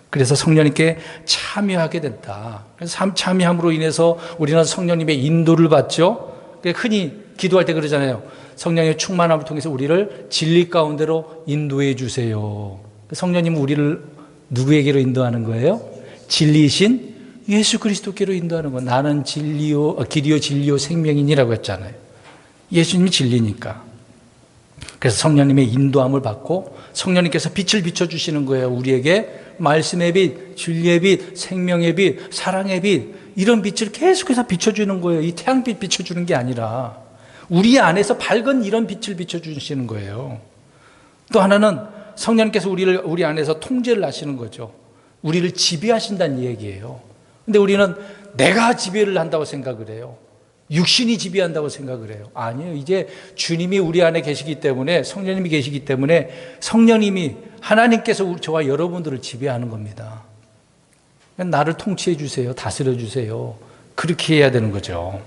그래서 성령님께 참여하게 된다. 그래서 참여함으로 인해서 우리는 성령님의 인도를 받죠. 흔히 기도할 때 그러잖아요. 성령의 충만함을 통해서 우리를 진리 가운데로 인도해 주세요. 성령님은 우리를 누구에게로 인도하는 거예요? 진리이신 예수 그리스도께로 인도하는 거예요. 나는 길이요 진리요 생명이니라고 했잖아요. 예수님이 진리니까. 그래서 성령님의 인도함을 받고 성령님께서 빛을 비춰주시는 거예요. 우리에게 말씀의 빛, 진리의 빛, 생명의 빛, 사랑의 빛, 이런 빛을 계속해서 비춰주는 거예요. 이 태양빛 비춰주는 게 아니라 우리 안에서 밝은 이런 빛을 비춰주시는 거예요. 또 하나는 성령님께서 우리 안에서 통제를 하시는 거죠. 우리를 지배하신다는 얘기예요. 근데 우리는 내가 지배를 한다고 생각을 해요. 육신이 지배한다고 생각을 해요. 아니에요. 이제 주님이 우리 안에 계시기 때문에, 성령님이 계시기 때문에 성령님이, 하나님께서 저와 여러분들을 지배하는 겁니다. 나를 통치해 주세요. 다스려 주세요. 그렇게 해야 되는 거죠.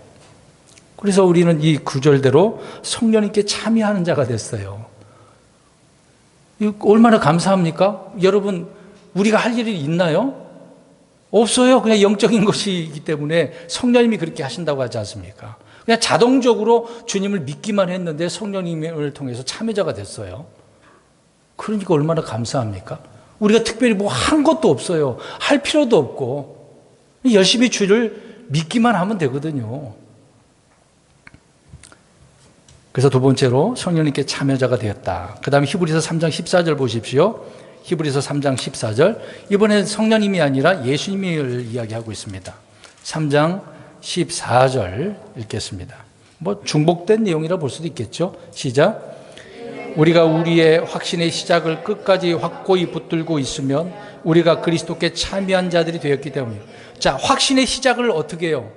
그래서 우리는 이 구절대로 성령님께 참여하는 자가 됐어요. 얼마나 감사합니까? 여러분, 우리가 할 일이 있나요? 없어요. 그냥 영적인 것이기 때문에 성령님이 그렇게 하신다고 하지 않습니까? 그냥 자동적으로 주님을 믿기만 했는데 성령님을 통해서 참여자가 됐어요. 그러니까 얼마나 감사합니까? 우리가 특별히 뭐 한 것도 없어요. 할 필요도 없고 열심히 주를 믿기만 하면 되거든요. 그래서 두 번째로 성령님께 참여자가 되었다. 그 다음에 히브리서 3장 14절 보십시오. 히브리서 3장 14절. 이번엔 성령님이 아니라 예수님을 이야기하고 있습니다. 3장 14절 읽겠습니다. 뭐 중복된 내용이라 볼 수도 있겠죠. 시작. 우리가 우리의 확신의 시작을 끝까지 확고히 붙들고 있으면 우리가 그리스도께 참여한 자들이 되었기 때문이에요. 자, 확신의 시작을 어떻게 해요?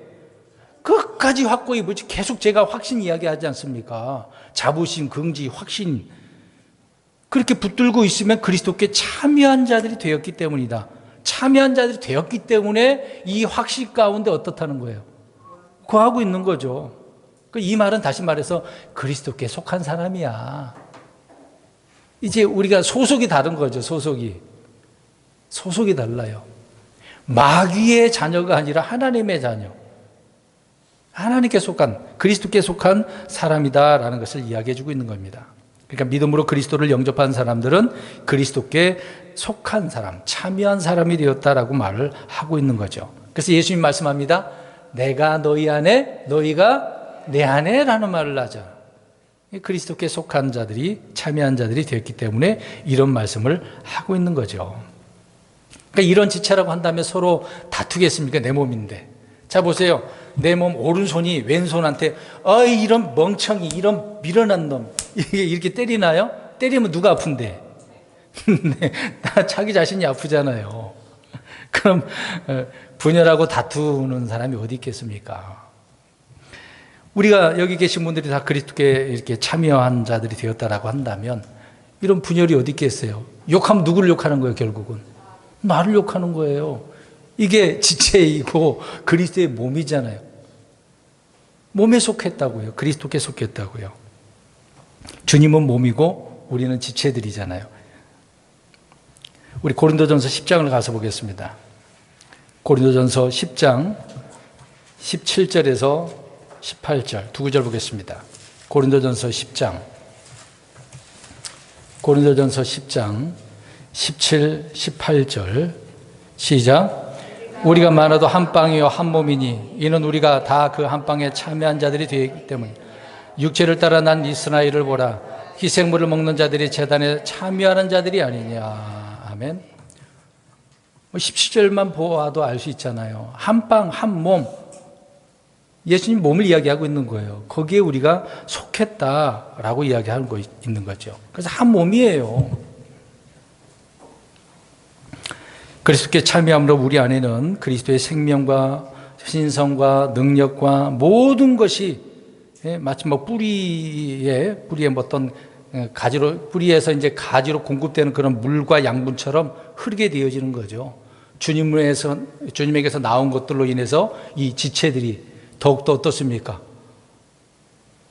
끝까지 확고히 붙이 계속 제가 확신 이야기하지 않습니까? 자부심, 긍지, 확신. 그렇게 붙들고 있으면 그리스도께 참여한 자들이 되었기 때문이다. 참여한 자들이 되었기 때문에 이 확신 가운데 어떻다는 거예요? 거하고 있는 거죠. 이 말은 다시 말해서 그리스도께 속한 사람이야. 이제 우리가 소속이 다른 거죠. 소속이 달라요. 마귀의 자녀가 아니라 하나님의 자녀, 하나님께 속한, 그리스도께 속한 사람이다라는 것을 이야기해 주고 있는 겁니다. 그러니까 믿음으로 그리스도를 영접한 사람들은 그리스도께 속한 사람, 참여한 사람이 되었다라고 말을 하고 있는 거죠. 그래서 예수님 말씀합니다. 내가 너희 안에, 너희가 내 안에 라는 말을 하죠. 그리스도께 속한 자들이, 참여한 자들이 되었기 때문에 이런 말씀을 하고 있는 거죠. 그러니까 이런 지체라고 한다면 서로 다투겠습니까? 내 몸인데. 자, 보세요. 내 몸 오른손이 왼손한테 이런 멍청이, 이런 미련한 놈 이렇게 때리나요? 때리면 누가 아픈데? 네, 자기 자신이 아프잖아요. 그럼 분열하고 다투는 사람이 어디 있겠습니까? 우리가 여기 계신 분들이 다 그리스도께 이렇게 참여한 자들이 되었다라고 한다면 이런 분열이 어디 있겠어요? 욕하면 누구를 욕하는 거예요, 결국은? 나를 욕하는 거예요. 이게 지체이고 그리스도의 몸이잖아요. 몸에 속했다고요. 그리스도께 속했다고요. 주님은 몸이고 우리는 지체들이잖아요. 우리 고린도전서 10장을 가서 보겠습니다. 고린도전서 10장 17절에서 18절 두 구절 보겠습니다. 고린도전서 10장 17, 18절 시작. 우리가 많아도 한 빵이요 한 몸이니 이는 우리가 다 그 한 빵에 참여한 자들이 되기 때문에 육체를 따라 난 이스라엘을 보라. 희생물을 먹는 자들이 제단에 참여하는 자들이 아니냐. 아멘. 17절만 보아도 알 수 있잖아요. 한 빵, 한 몸. 예수님 몸을 이야기하고 있는 거예요. 거기에 우리가 속했다라고 이야기하고 있는 거죠. 그래서 한 몸이에요. 그리스도께 참여함으로 우리 안에는 그리스도의 생명과 신성과 능력과 모든 것이 마치 뭐 뿌리에 어떤 가지로, 뿌리에서 이제 가지로 공급되는 그런 물과 양분처럼 흐르게 되어지는 거죠. 주님에게서 나온 것들로 인해서 이 지체들이 더욱더 어떻습니까?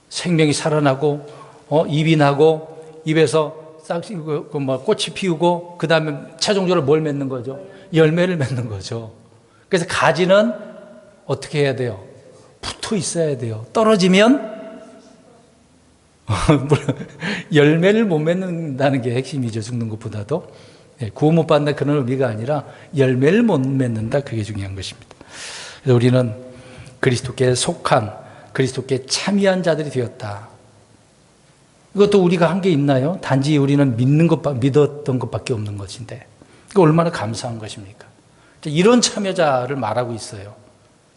생명이 살아나고, 입이 나고, 입에서 꽃이 피우고, 그 다음에 최종적으로 뭘 맺는 거죠? 열매를 맺는 거죠. 그래서 가지는 어떻게 해야 돼요? 붙어 있어야 돼요. 떨어지면 열매를 못 맺는다는 게 핵심이죠. 죽는 것보다도. 구원 못 받는다 그런 의미가 아니라 열매를 못 맺는다, 그게 중요한 것입니다. 그래서 우리는 그리스도께 속한, 그리스도께 참여한 자들이 되었다. 이것도 우리가 한 게 있나요? 단지 우리는 믿었던 것밖에 없는 것인데, 이거 얼마나 감사한 것입니까? 이런 참여자를 말하고 있어요.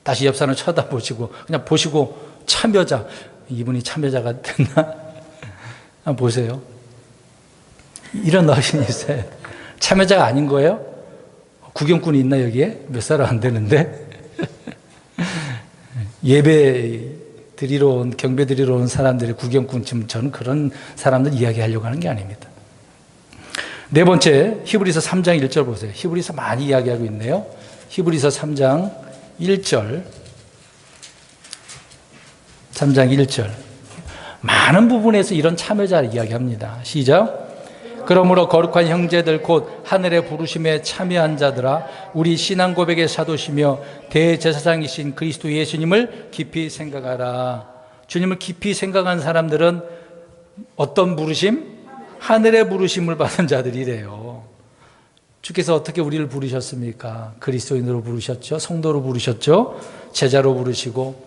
다시 옆 사람 쳐다보시고, 그냥 보시고, 참여자, 이분이 참여자가 됐나? 한번 보세요. 이런 어신이 있어요. 참여자가 아닌 거예요? 구경꾼이 있나, 여기에? 몇 사람 안 되는데? 예배 드리러 온, 경배 드리러 온 사람들의 구경꾼, 지금 저는 그런 사람들 이야기하려고 하는 게 아닙니다. 네 번째, 히브리서 3장 1절 보세요. 히브리서 많이 이야기하고 있네요. 히브리서 3장 1절. 3장 1절. 많은 부분에서 이런 참여자를 이야기합니다. 시작. 그러므로 거룩한 형제들 곧 하늘의 부르심에 참여한 자들아, 우리 신앙 고백의 사도시며 대제사장이신 그리스도 예수님을 깊이 생각하라. 주님을 깊이 생각한 사람들은 어떤 부르심? 하늘의 부르심을 받은 자들이래요. 주께서 어떻게 우리를 부르셨습니까? 그리스도인으로 부르셨죠. 성도로 부르셨죠. 제자로 부르시고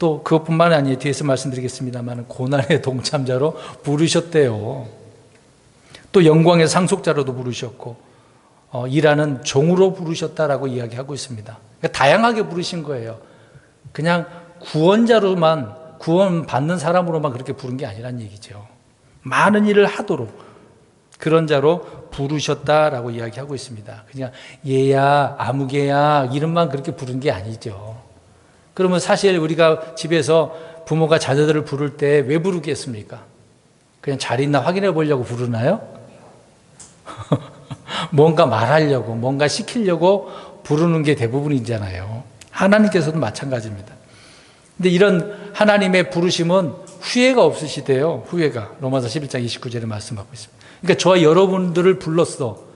또 그것뿐만 아니에요. 뒤에서 말씀드리겠습니다만 고난의 동참자로 부르셨대요. 또 영광의 상속자로도 부르셨고 일하는 종으로 부르셨다라고 이야기하고 있습니다. 그러니까 다양하게 부르신 거예요. 그냥 구원자로만, 구원받는 사람으로만 그렇게 부른 게 아니란 얘기죠. 많은 일을 하도록 그런 자로 부르셨다라고 이야기하고 있습니다. 그냥 얘야, 아무개야 이름만 그렇게 부른 게 아니죠. 그러면 사실 우리가 집에서 부모가 자녀들을 부를 때 왜 부르겠습니까? 그냥 잘 있나 확인해 보려고 부르나요? 뭔가 말하려고, 뭔가 시키려고 부르는 게 대부분이잖아요. 하나님께서도 마찬가지입니다. 근데 이런 하나님의 부르심은 후회가 없으시대요. 후회가. 로마서 11장 29절에 말씀하고 있습니다. 그러니까 저와 여러분들을 불렀어.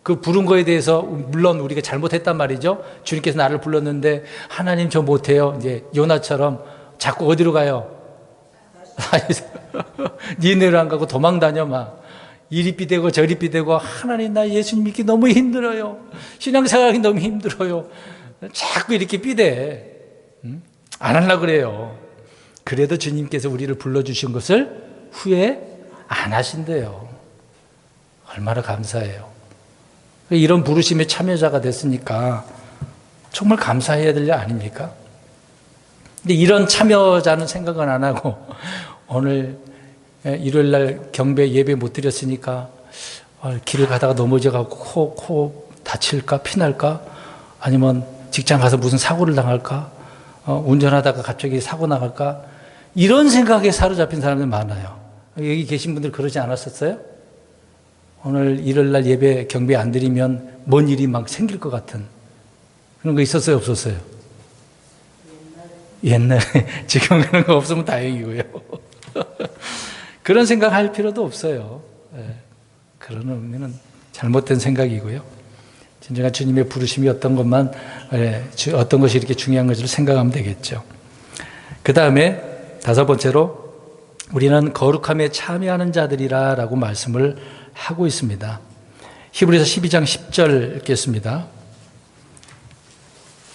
그 부른 거에 대해서 물론 우리가 잘못했단 말이죠. 주님께서 나를 불렀는데 하나님 저 못해요. 이제 요나처럼 자꾸 어디로 가요? 니네로 안 가고 도망 다녀 막. 이리 삐대고 저리 삐대고 하나님 나 예수님 믿기 너무 힘들어요. 신앙생활하기 너무 힘들어요. 자꾸 이렇게 삐대. 안 하려고 그래요. 그래도 주님께서 우리를 불러주신 것을 후회 안 하신대요. 얼마나 감사해요. 이런 부르심의 참여자가 됐으니까 정말 감사해야 될 일 아닙니까? 근데 이런 참여자는 생각은 안 하고 오늘 일요일날 경배 예배 못 드렸으니까 길을 가다가 넘어져가고 코 다칠까 피날까 아니면 직장 가서 무슨 사고를 당할까 운전하다가 갑자기 사고 나갈까 이런 생각에 사로잡힌 사람들 많아요. 여기 계신 분들 그러지 않았었어요? 오늘 일요일날 예배 경배 안 드리면 뭔 일이 막 생길 것 같은 그런 거 있었어요 없었어요? 옛날에 지금 그런 거 없으면 다행이고요. 그런 생각할 필요도 없어요. 그런 의미는 잘못된 생각이고요. 진정한 주님의 부르심이 어떤 것만 어떤 것이 이렇게 중요한 것을 생각하면 되겠죠. 그 다음에 다섯 번째로 우리는 거룩함에 참여하는 자들이라고 말씀을 하고 있습니다. 히브리서 12장 10절 읽겠습니다.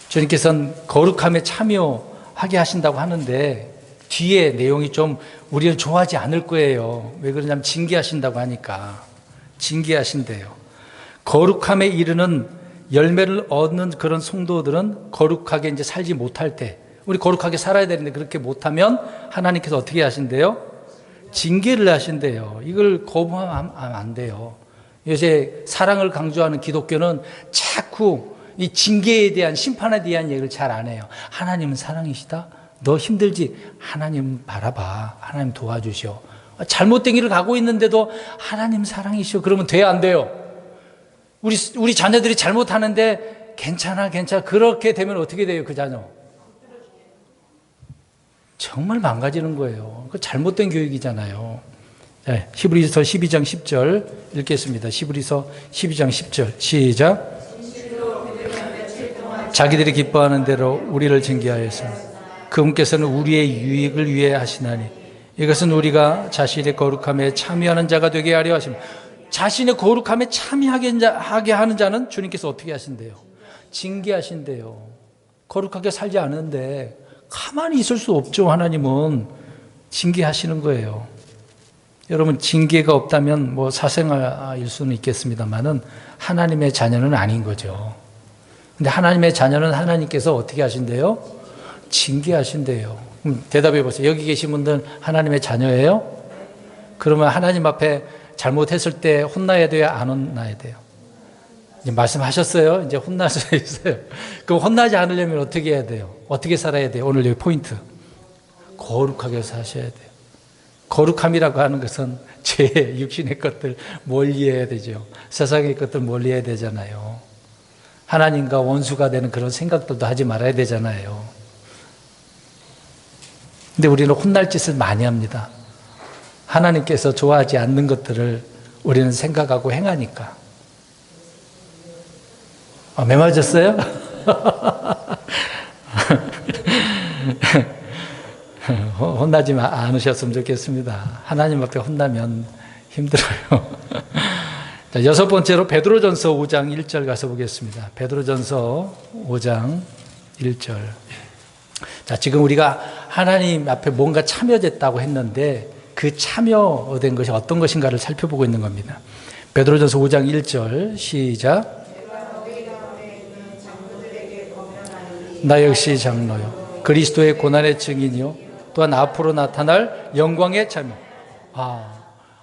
주님께서는 거룩함에 참여하게 하신다고 하는데 뒤에 내용이 좀 우리를 좋아하지 않을 거예요. 왜 그러냐면 징계하신다고 하니까. 징계하신대요. 거룩함에 이르는 열매를 얻는 그런 성도들은 거룩하게 이제 살지 못할 때 우리 거룩하게 살아야 되는데 그렇게 못하면 하나님께서 어떻게 하신대요? 징계를 하신대요. 이걸 거부하면 안 돼요. 요새 사랑을 강조하는 기독교는 자꾸 이 징계에 대한 심판에 대한 얘기를 잘 안 해요. 하나님은 사랑이시다. 너 힘들지? 하나님 바라봐. 하나님 도와주셔. 잘못된 길을 가고 있는데도 하나님 사랑이시오. 그러면 돼요, 안 돼요? 우리 자녀들이 잘못하는데 괜찮아. 그렇게 되면 어떻게 돼요, 그 자녀? 정말 망가지는 거예요. 그 잘못된 교육이잖아요. 네, 히브리서 12장 10절 읽겠습니다. 히브리서 12장 10절 시작. 자기들이 기뻐하는 대로 우리를 징계하였습니다. 그분께서는 우리의 유익을 위해 하시나니 이것은 우리가 자신의 거룩함에 참여하는 자가 되게 하려 하십니다. 자신의 거룩함에 참여하게 하는 자는 주님께서 어떻게 하신대요? 징계하신대요. 거룩하게 살지 않은데 가만히 있을 수 없죠. 하나님은 징계하시는 거예요. 여러분 징계가 없다면 뭐 사생아일 수는 있겠습니다만은 하나님의 자녀는 아닌 거죠. 근데 하나님의 자녀는 하나님께서 어떻게 하신대요? 징계하신대요. 대답해 보세요. 여기 계신 분들 하나님의 자녀예요? 그러면 하나님 앞에 잘못했을 때 혼나야 돼요? 안 혼나야 돼요? 이제 말씀하셨어요. 이제 혼날 수 있어요. 그럼 혼나지 않으려면 어떻게 해야 돼요? 어떻게 살아야 돼요? 오늘 여기 포인트. 거룩하게 사셔야 돼요. 거룩함이라고 하는 것은 죄, 육신의 것들 멀리해야 되죠. 세상의 것들 멀리해야 되잖아요. 하나님과 원수가 되는 그런 생각들도 하지 말아야 되잖아요. 근데 우리는 혼날 짓을 많이 합니다. 하나님께서 좋아하지 않는 것들을 우리는 생각하고 행하니까. 매 맞았어요? 혼나지 않으셨으면 좋겠습니다. 하나님 앞에 혼나면 힘들어요. 자, 여섯 번째로 베드로전서 5장 1절 가서 보겠습니다. 베드로전서 5장 1절. 자, 지금 우리가 하나님 앞에 뭔가 참여됐다고 했는데 그 참여된 것이 어떤 것인가를 살펴보고 있는 겁니다. 베드로전서 5장 1절 시작. 나 역시 장로요 그리스도의 고난의 증인이요 또한 앞으로 나타날 영광의 참여.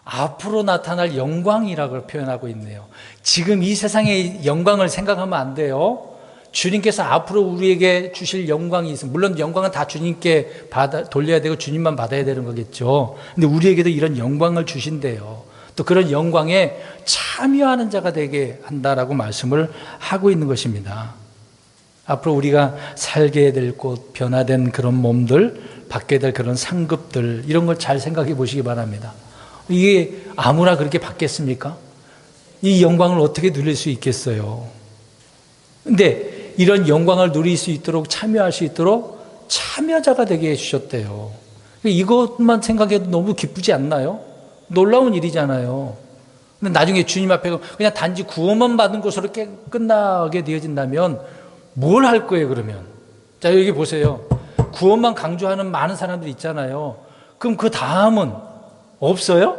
앞으로 나타날 영광이라고 표현하고 있네요. 지금 이 세상의 영광을 생각하면 안 돼요. 주님께서 앞으로 우리에게 주실 영광이 있습니다. 물론 영광은 다 주님께 돌려야 되고 주님만 받아야 되는 거겠죠. 근데 우리에게도 이런 영광을 주신대요. 또 그런 영광에 참여하는 자가 되게 한다라고 말씀을 하고 있는 것입니다. 앞으로 우리가 살게 될 곳, 변화된 그런 몸들, 받게 될 그런 상급들, 이런 걸 잘 생각해 보시기 바랍니다. 이게 아무나 그렇게 받겠습니까? 이 영광을 어떻게 누릴 수 있겠어요? 근데 이런 영광을 누릴 수 있도록, 참여할 수 있도록 참여자가 되게 해주셨대요. 이것만 생각해도 너무 기쁘지 않나요? 놀라운 일이잖아요. 근데 나중에 주님 앞에 그냥 단지 구원만 받은 것으로 끝나게 되어진다면 뭘 할 거예요, 그러면? 자, 여기 보세요. 구원만 강조하는 많은 사람들이 있잖아요. 그럼 그 다음은 없어요?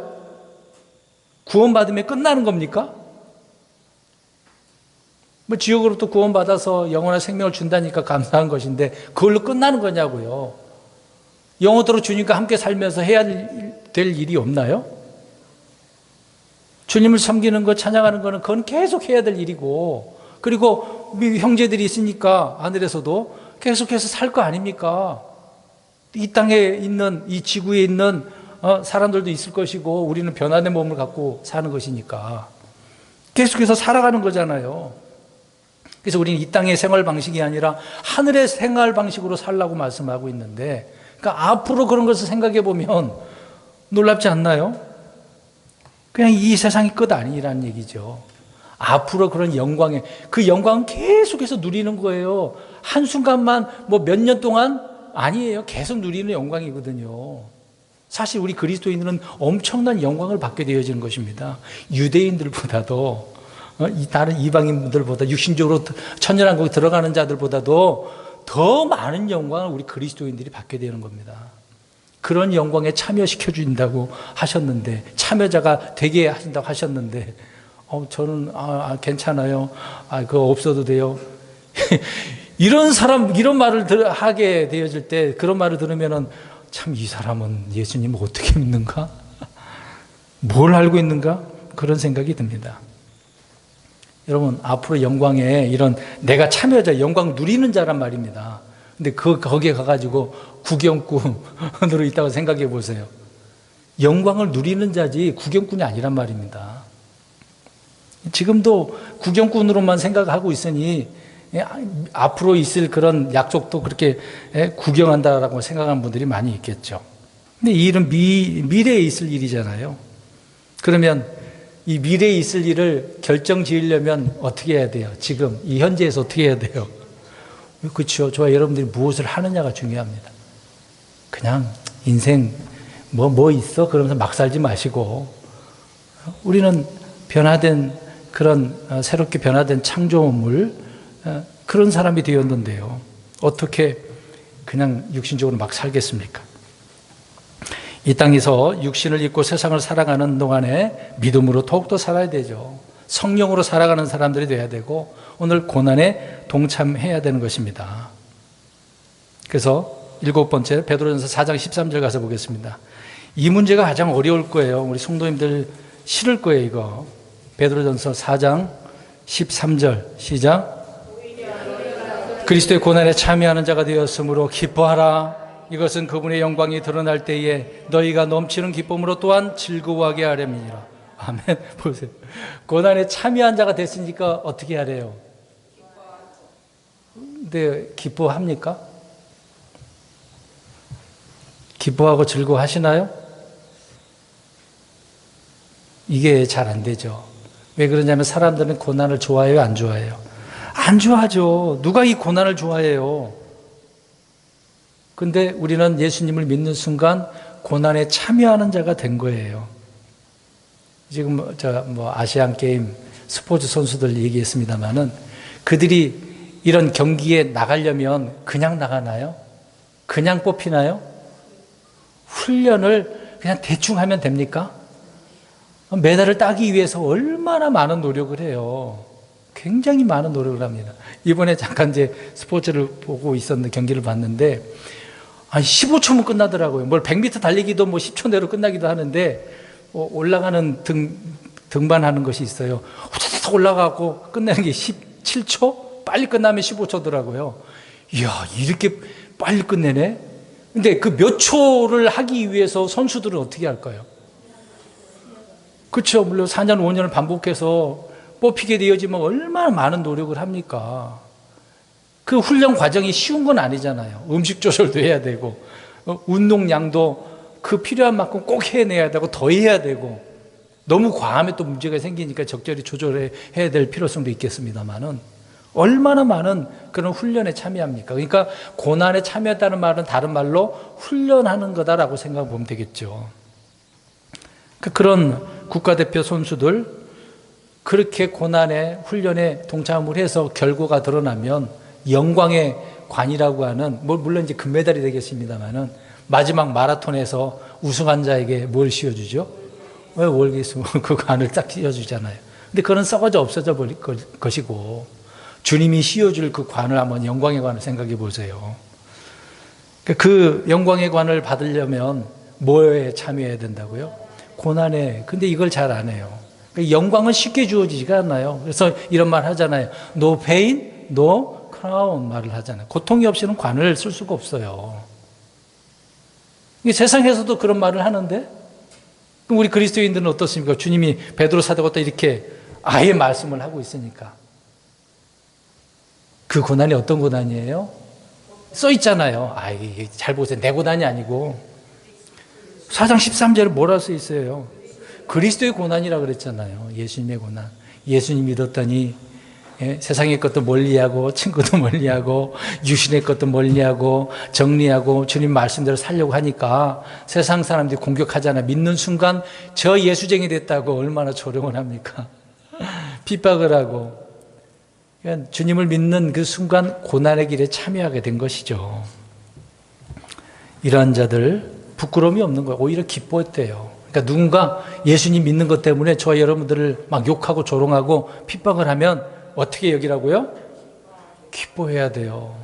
구원받으면 끝나는 겁니까? 뭐 지옥으로 또 구원받아서 영원한 생명을 준다니까 감사한 것인데 그걸로 끝나는 거냐고요. 영원토록 주님과 함께 살면서 해야 될 일이 없나요? 주님을 섬기는 것, 찬양하는 거는 그건 계속 해야 될 일이고, 그리고 형제들이 있으니까 하늘에서도 계속해서 살 거 아닙니까? 이 땅에 있는, 이 지구에 있는 사람들도 있을 것이고 우리는 변화된 몸을 갖고 사는 것이니까 계속해서 살아가는 거잖아요. 그래서 우리는 이 땅의 생활 방식이 아니라 하늘의 생활 방식으로 살라고 말씀하고 있는데, 그러니까 앞으로 그런 것을 생각해 보면 놀랍지 않나요? 그냥 이 세상이 끝 아니라는 얘기죠. 앞으로 그런 영광에, 그 영광은 계속해서 누리는 거예요. 한순간만 뭐 몇 년 동안 아니에요. 계속 누리는 영광이거든요. 사실 우리 그리스도인들은 엄청난 영광을 받게 되어지는 것입니다. 유대인들보다도, 다른 이방인들보다, 육신적으로 천연왕국에 들어가는 자들보다도 더 많은 영광을 우리 그리스도인들이 받게 되는 겁니다. 그런 영광에 참여시켜 준다고 하셨는데, 참여자가 되게 하신다고 하셨는데, 저는 괜찮아요. 그거 없어도 돼요. 이런 사람, 이런 말을 하게 되어질 때, 그런 말을 들으면은 참 이 사람은 예수님을 어떻게 믿는가? 뭘 알고 있는가? 그런 생각이 듭니다. 여러분, 앞으로 영광에 이런 내가 참여자, 영광 누리는 자란 말입니다. 근데 거기에 가가지고 구경꾼으로 있다고 생각해 보세요. 영광을 누리는 자지 구경꾼이 아니란 말입니다. 지금도 구경꾼으로만 생각하고 있으니 앞으로 있을 그런 약속도 그렇게 구경한다라고 생각하는 분들이 많이 있겠죠. 근데 이 일은 미래에 있을 일이잖아요. 그러면 이 미래에 있을 일을 결정 지으려면 어떻게 해야 돼요? 지금 이 현재에서 어떻게 해야 돼요? 그렇죠. 저와 여러분들이 무엇을 하느냐가 중요합니다. 그냥 인생 뭐 있어? 그러면서 막 살지 마시고, 우리는 변화된 그런 새롭게 변화된 창조물, 그런 사람이 되었는데요. 어떻게 그냥 육신적으로 막 살겠습니까? 이 땅에서 육신을 입고 세상을 살아가는 동안에 믿음으로 더욱더 살아야 되죠. 성령으로 살아가는 사람들이 돼야 되고, 오늘 고난에 동참해야 되는 것입니다. 그래서 7번째, 베드로전서 4장 13절 가서 보겠습니다. 이 문제가 가장 어려울 거예요. 우리 성도님들 싫을 거예요, 이거. 베드로전서 4장 13절 시작. 그리스도의 고난에 참여하는 자가 되었으므로 기뻐하라. 이것은 그분의 영광이 드러날 때에 너희가 넘치는 기쁨으로 또한 즐거워하게 하렵니라. 아멘. 보세요. 고난에 참여한 자가 됐으니까 어떻게 하래요? 근데 기뻐합니까? 기뻐하고 즐거워하시나요? 이게 잘 안 되죠. 왜 그러냐면 사람들은 고난을 좋아해요, 안 좋아해요? 안 좋아하죠. 누가 이 고난을 좋아해요? 근데 우리는 예수님을 믿는 순간 고난에 참여하는 자가 된 거예요. 지금 아시안 게임 스포츠 선수들 얘기했습니다만은 그들이 이런 경기에 나가려면 그냥 나가나요? 그냥 뽑히나요? 훈련을 그냥 대충 하면 됩니까? 메달을 따기 위해서 얼마나 많은 노력을 해요. 굉장히 많은 노력을 합니다. 이번에 잠깐 이제 스포츠를 보고 있었는데, 경기를 봤는데, 15초면 끝나더라고요. 뭘 100m 달리기도 뭐 10초 내로 끝나기도 하는데, 올라가는 등반하는 것이 있어요. 후다닥 올라가고 끝내는 게 17초? 빨리 끝나면 15초더라고요. 이야, 이렇게 빨리 끝내네? 근데 그 몇 초를 하기 위해서 선수들은 어떻게 할까요? 그렇죠. 물론 4년, 5년을 반복해서 뽑히게 되어지면 얼마나 많은 노력을 합니까? 그 훈련 과정이 쉬운 건 아니잖아요. 음식 조절도 해야 되고, 운동량도 그 필요한 만큼 꼭 해내야 되고, 더 해야 되고, 너무 과하면 또 문제가 생기니까 적절히 조절해야 될 필요성도 있겠습니다만은, 얼마나 많은 그런 훈련에 참여합니까? 그러니까 고난에 참여했다는 말은 다른 말로 훈련하는 거다라고 생각해 보면 되겠죠. 그런 국가대표 선수들, 그렇게 고난의 훈련에 동참을 해서 결과가 드러나면 영광의 관이라고 하는, 물론 이제 금메달이 되겠습니다만은, 마지막 마라톤에서 우승한 자에게 뭘 씌워주죠? 왜 월계수 그 관을 딱 씌워주잖아요. 근데 그건 썩어져 없어져 버릴 것이고, 주님이 씌워줄 그 관을 한번 영광의 관을 생각해 보세요. 그 영광의 관을 받으려면 뭐에 참여해야 된다고요? 고난에. 근데 이걸 잘 안 해요. 영광은 쉽게 주어지지가 않아요. 그래서 이런 말 하잖아요. No pain, no crown 말을 하잖아요. 고통이 없이는 관을 쓸 수가 없어요. 세상에서도 그런 말을 하는데, 그럼 우리 그리스도인들은 어떻습니까? 주님이 베드로 사도가 또 이렇게 아예 말씀을 하고 있으니까. 그 고난이 어떤 고난이에요? 써 있잖아요. 잘 보세요. 내 고난이 아니고. 4장 13절에 뭐라 써 있어요? 그리스도의 고난이라 그랬잖아요. 예수님의 고난. 예수님 믿었더니 세상의 것도 멀리하고 친구도 멀리하고 유신의 것도 멀리하고 정리하고 주님 말씀대로 살려고 하니까 세상 사람들이 공격하잖아요. 믿는 순간 저 예수쟁이 됐다고 얼마나 조롱을 합니까? 핍박을 하고. 그러니까 주님을 믿는 그 순간 고난의 길에 참여하게 된 것이죠. 이러한 자들 부끄러움이 없는 거예요. 오히려 기뻐했대요. 그러니까 누군가 예수님 믿는 것 때문에 저와 여러분들을 막 욕하고 조롱하고 핍박을 하면 어떻게 여기라고요? 기뻐해야 돼요.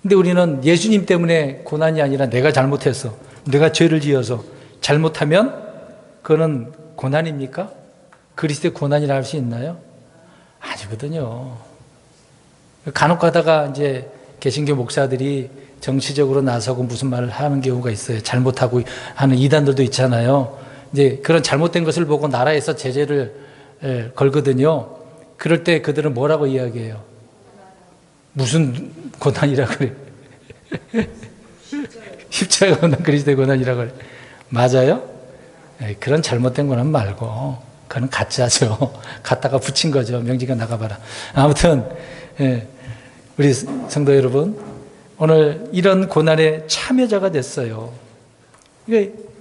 근데 우리는 예수님 때문에 고난이 아니라 내가 잘못해서, 내가 죄를 지어서 잘못하면 그거는 고난입니까? 그리스도의 고난이라 할 수 있나요? 아니거든요. 간혹 가다가 이제 개신교 목사들이 정치적으로 나서고 무슨 말을 하는 경우가 있어요. 잘못하고 하는 이단들도 있잖아요. 이제 그런 잘못된 것을 보고 나라에서 제재를 걸거든요. 그럴 때 그들은 뭐라고 이야기해요? 무슨 고난이라 그래? 십자가 고난, 그리스도의 고난이라 그래. 맞아요? 그런 잘못된 고난 말고 그건 가짜죠. 갖다가 붙인 거죠. 명지가 나가봐라. 아무튼 우리 성도 여러분, 오늘 이런 고난의 참여자가 됐어요.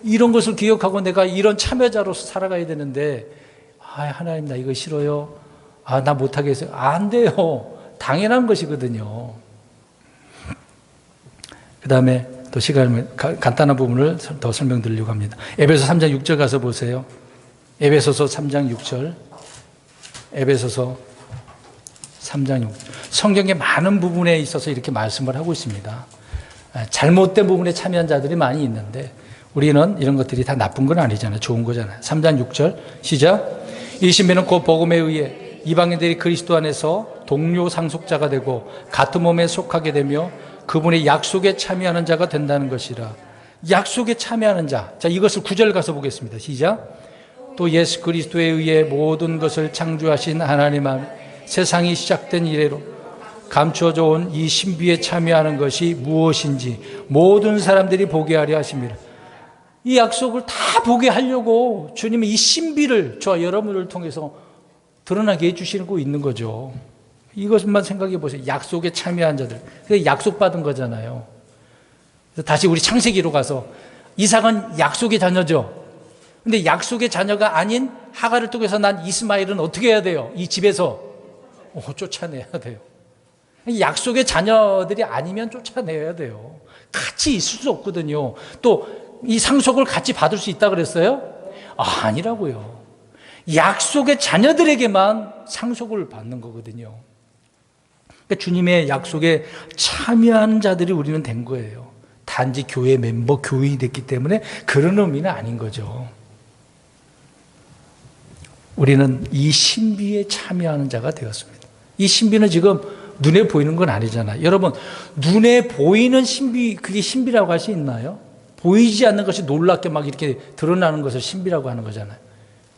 이런 것을 기억하고 내가 이런 참여자로서 살아가야 되는데, 하나님 나 이거 싫어요. 나 못하겠어요. 안 돼요. 당연한 것이거든요. 그 다음에 또 시간을 간단한 부분을 더 설명드리려고 합니다. 에베소 3장 6절 가서 보세요. 에베소서 3장 6절. 에베소서 3장 6절. 성경의 많은 부분에 있어서 이렇게 말씀을 하고 있습니다. 잘못된 부분에 참여한 자들이 많이 있는데 우리는 이런 것들이 다 나쁜 건 아니잖아요. 좋은 거잖아요. 3장 6절 시작. 이 신비는 그 복음에 의해 이방인들이 그리스도 안에서 동료 상속자가 되고 같은 몸에 속하게 되며 그분의 약속에 참여하는 자가 된다는 것이라. 약속에 참여하는 자. 자, 이것을 9절 가서 보겠습니다. 시작. 또 예수 그리스도에 의해 모든 것을 창조하신 하나님 앞에 세상이 시작된 이래로 감추어져 온 이 신비에 참여하는 것이 무엇인지 모든 사람들이 보게 하려 하십니다. 이 약속을 다 보게 하려고 주님은 이 신비를 저와 여러분을 통해서 드러나게 해주시고 있는 거죠. 이것만 생각해 보세요. 약속에 참여한 자들. 약속받은 거잖아요. 그래서 다시 우리 창세기로 가서 이삭은 약속의 자녀죠. 근데 약속의 자녀가 아닌 하갈을 통해서 난 이스마엘은 어떻게 해야 돼요? 이 집에서 쫓아내야 돼요. 약속의 자녀들이 아니면 쫓아내야 돼요. 같이 있을 수 없거든요. 또 이 상속을 같이 받을 수 있다 그랬어요? 아니라고요. 약속의 자녀들에게만 상속을 받는 거거든요. 그러니까 주님의 약속에 참여하는 자들이 우리는 된 거예요. 단지 교회 멤버, 교인이 됐기 때문에 그런 의미는 아닌 거죠. 우리는 이 신비에 참여하는 자가 되었습니다. 이 신비는 지금 눈에 보이는 건 아니잖아요. 여러분, 눈에 보이는 신비, 그게 신비라고 할 수 있나요? 보이지 않는 것이 놀랍게 막 이렇게 드러나는 것을 신비라고 하는 거잖아요.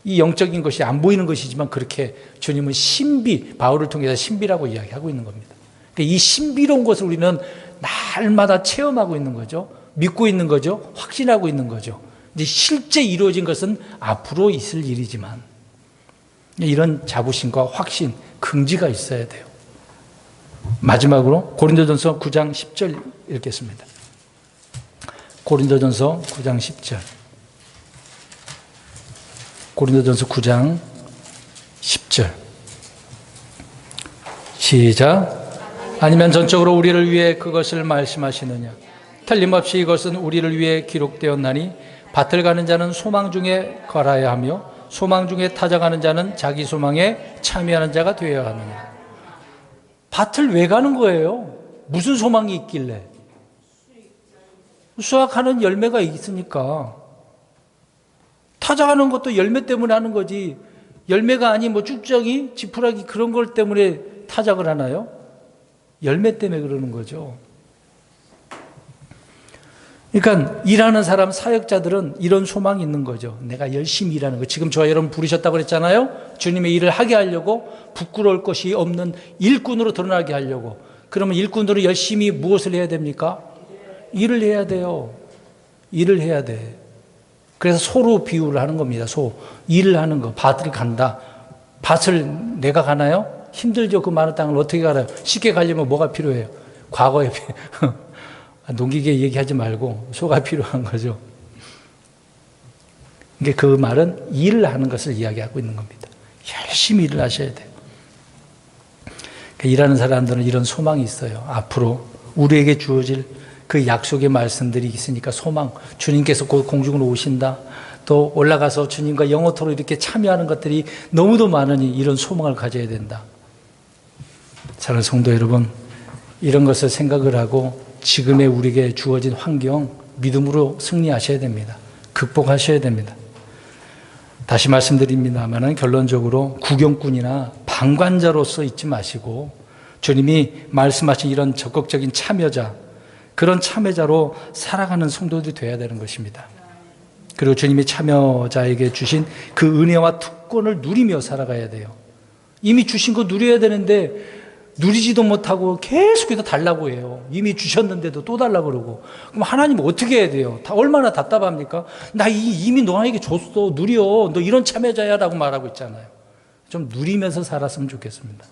이 영적인 것이 안 보이는 것이지만 그렇게 주님은 신비, 바울을 통해서 신비라고 이야기하고 있는 겁니다. 그러니까 이 신비로운 것을 우리는 날마다 체험하고 있는 거죠. 믿고 있는 거죠. 확신하고 있는 거죠. 이제 실제 이루어진 것은 앞으로 있을 일이지만 이런 자부심과 확신, 긍지가 있어야 돼요. 마지막으로 고린도전서 9장 10절 읽겠습니다. 고린도전서 9장 10절. 고린도전서 9장 10절. 시작. 아니면 전적으로 우리를 위해 그것을 말씀하시느냐? 틀림없이 이것은 우리를 위해 기록되었나니 밭을 가는 자는 소망 중에 걸어야 하며 소망 중에 타작하는 자는 자기 소망에 참여하는 자가 되어야 하느냐. 밭을 왜 가는 거예요? 무슨 소망이 있길래? 수확하는 열매가 있으니까. 타작하는 것도 열매 때문에 하는 거지. 열매가 아닌 뭐 쭉정이, 지푸라기 그런 걸 때문에 타작을 하나요? 열매 때문에 그러는 거죠. 그러니까 일하는 사람, 사역자들은 이런 소망이 있는 거죠. 내가 열심히 일하는 거. 지금 저와 여러분 부르셨다고 그랬잖아요. 주님의 일을 하게 하려고, 부끄러울 것이 없는 일꾼으로 드러나게 하려고. 그러면 일꾼으로 열심히 무엇을 해야 됩니까? 일을 해야 돼요. 일을 해야 돼. 그래서 소로 비유를 하는 겁니다. 소. 일을 하는 거. 밭을 간다. 밭을 내가 가나요? 힘들죠. 그 많은 땅을 어떻게 가나요? 쉽게 가려면 뭐가 필요해요? 과거에 농기계 얘기하지 말고 소가 필요한 거죠. 그러니까 그 말은 일을 하는 것을 이야기하고 있는 겁니다. 열심히 일을 하셔야 돼요. 그러니까 일하는 사람들은 이런 소망이 있어요. 앞으로 우리에게 주어질 그 약속의 말씀들이 있으니까 소망, 주님께서 곧 공중으로 오신다. 또 올라가서 주님과 영원토록 이렇게 참여하는 것들이 너무도 많으니 이런 소망을 가져야 된다. 사랑하는 성도 여러분, 이런 것을 생각을 하고 지금의 우리에게 주어진 환경 믿음으로 승리하셔야 됩니다. 극복하셔야 됩니다. 다시 말씀드립니다만 결론적으로 구경꾼이나 방관자로서 있지 마시고 주님이 말씀하신 이런 적극적인 참여자, 그런 참여자로 살아가는 성도들이 되어야 되는 것입니다. 그리고 주님이 참여자에게 주신 그 은혜와 특권을 누리며 살아가야 돼요. 이미 주신 거 누려야 되는데 누리지도 못하고 계속해서 달라고 해요. 이미 주셨는데도 또 달라고 그러고. 그럼 하나님 어떻게 해야 돼요? 얼마나 답답합니까? 나 이미 너에게 줬어. 누려. 너 이런 참여자야 라고 말하고 있잖아요. 좀 누리면서 살았으면 좋겠습니다.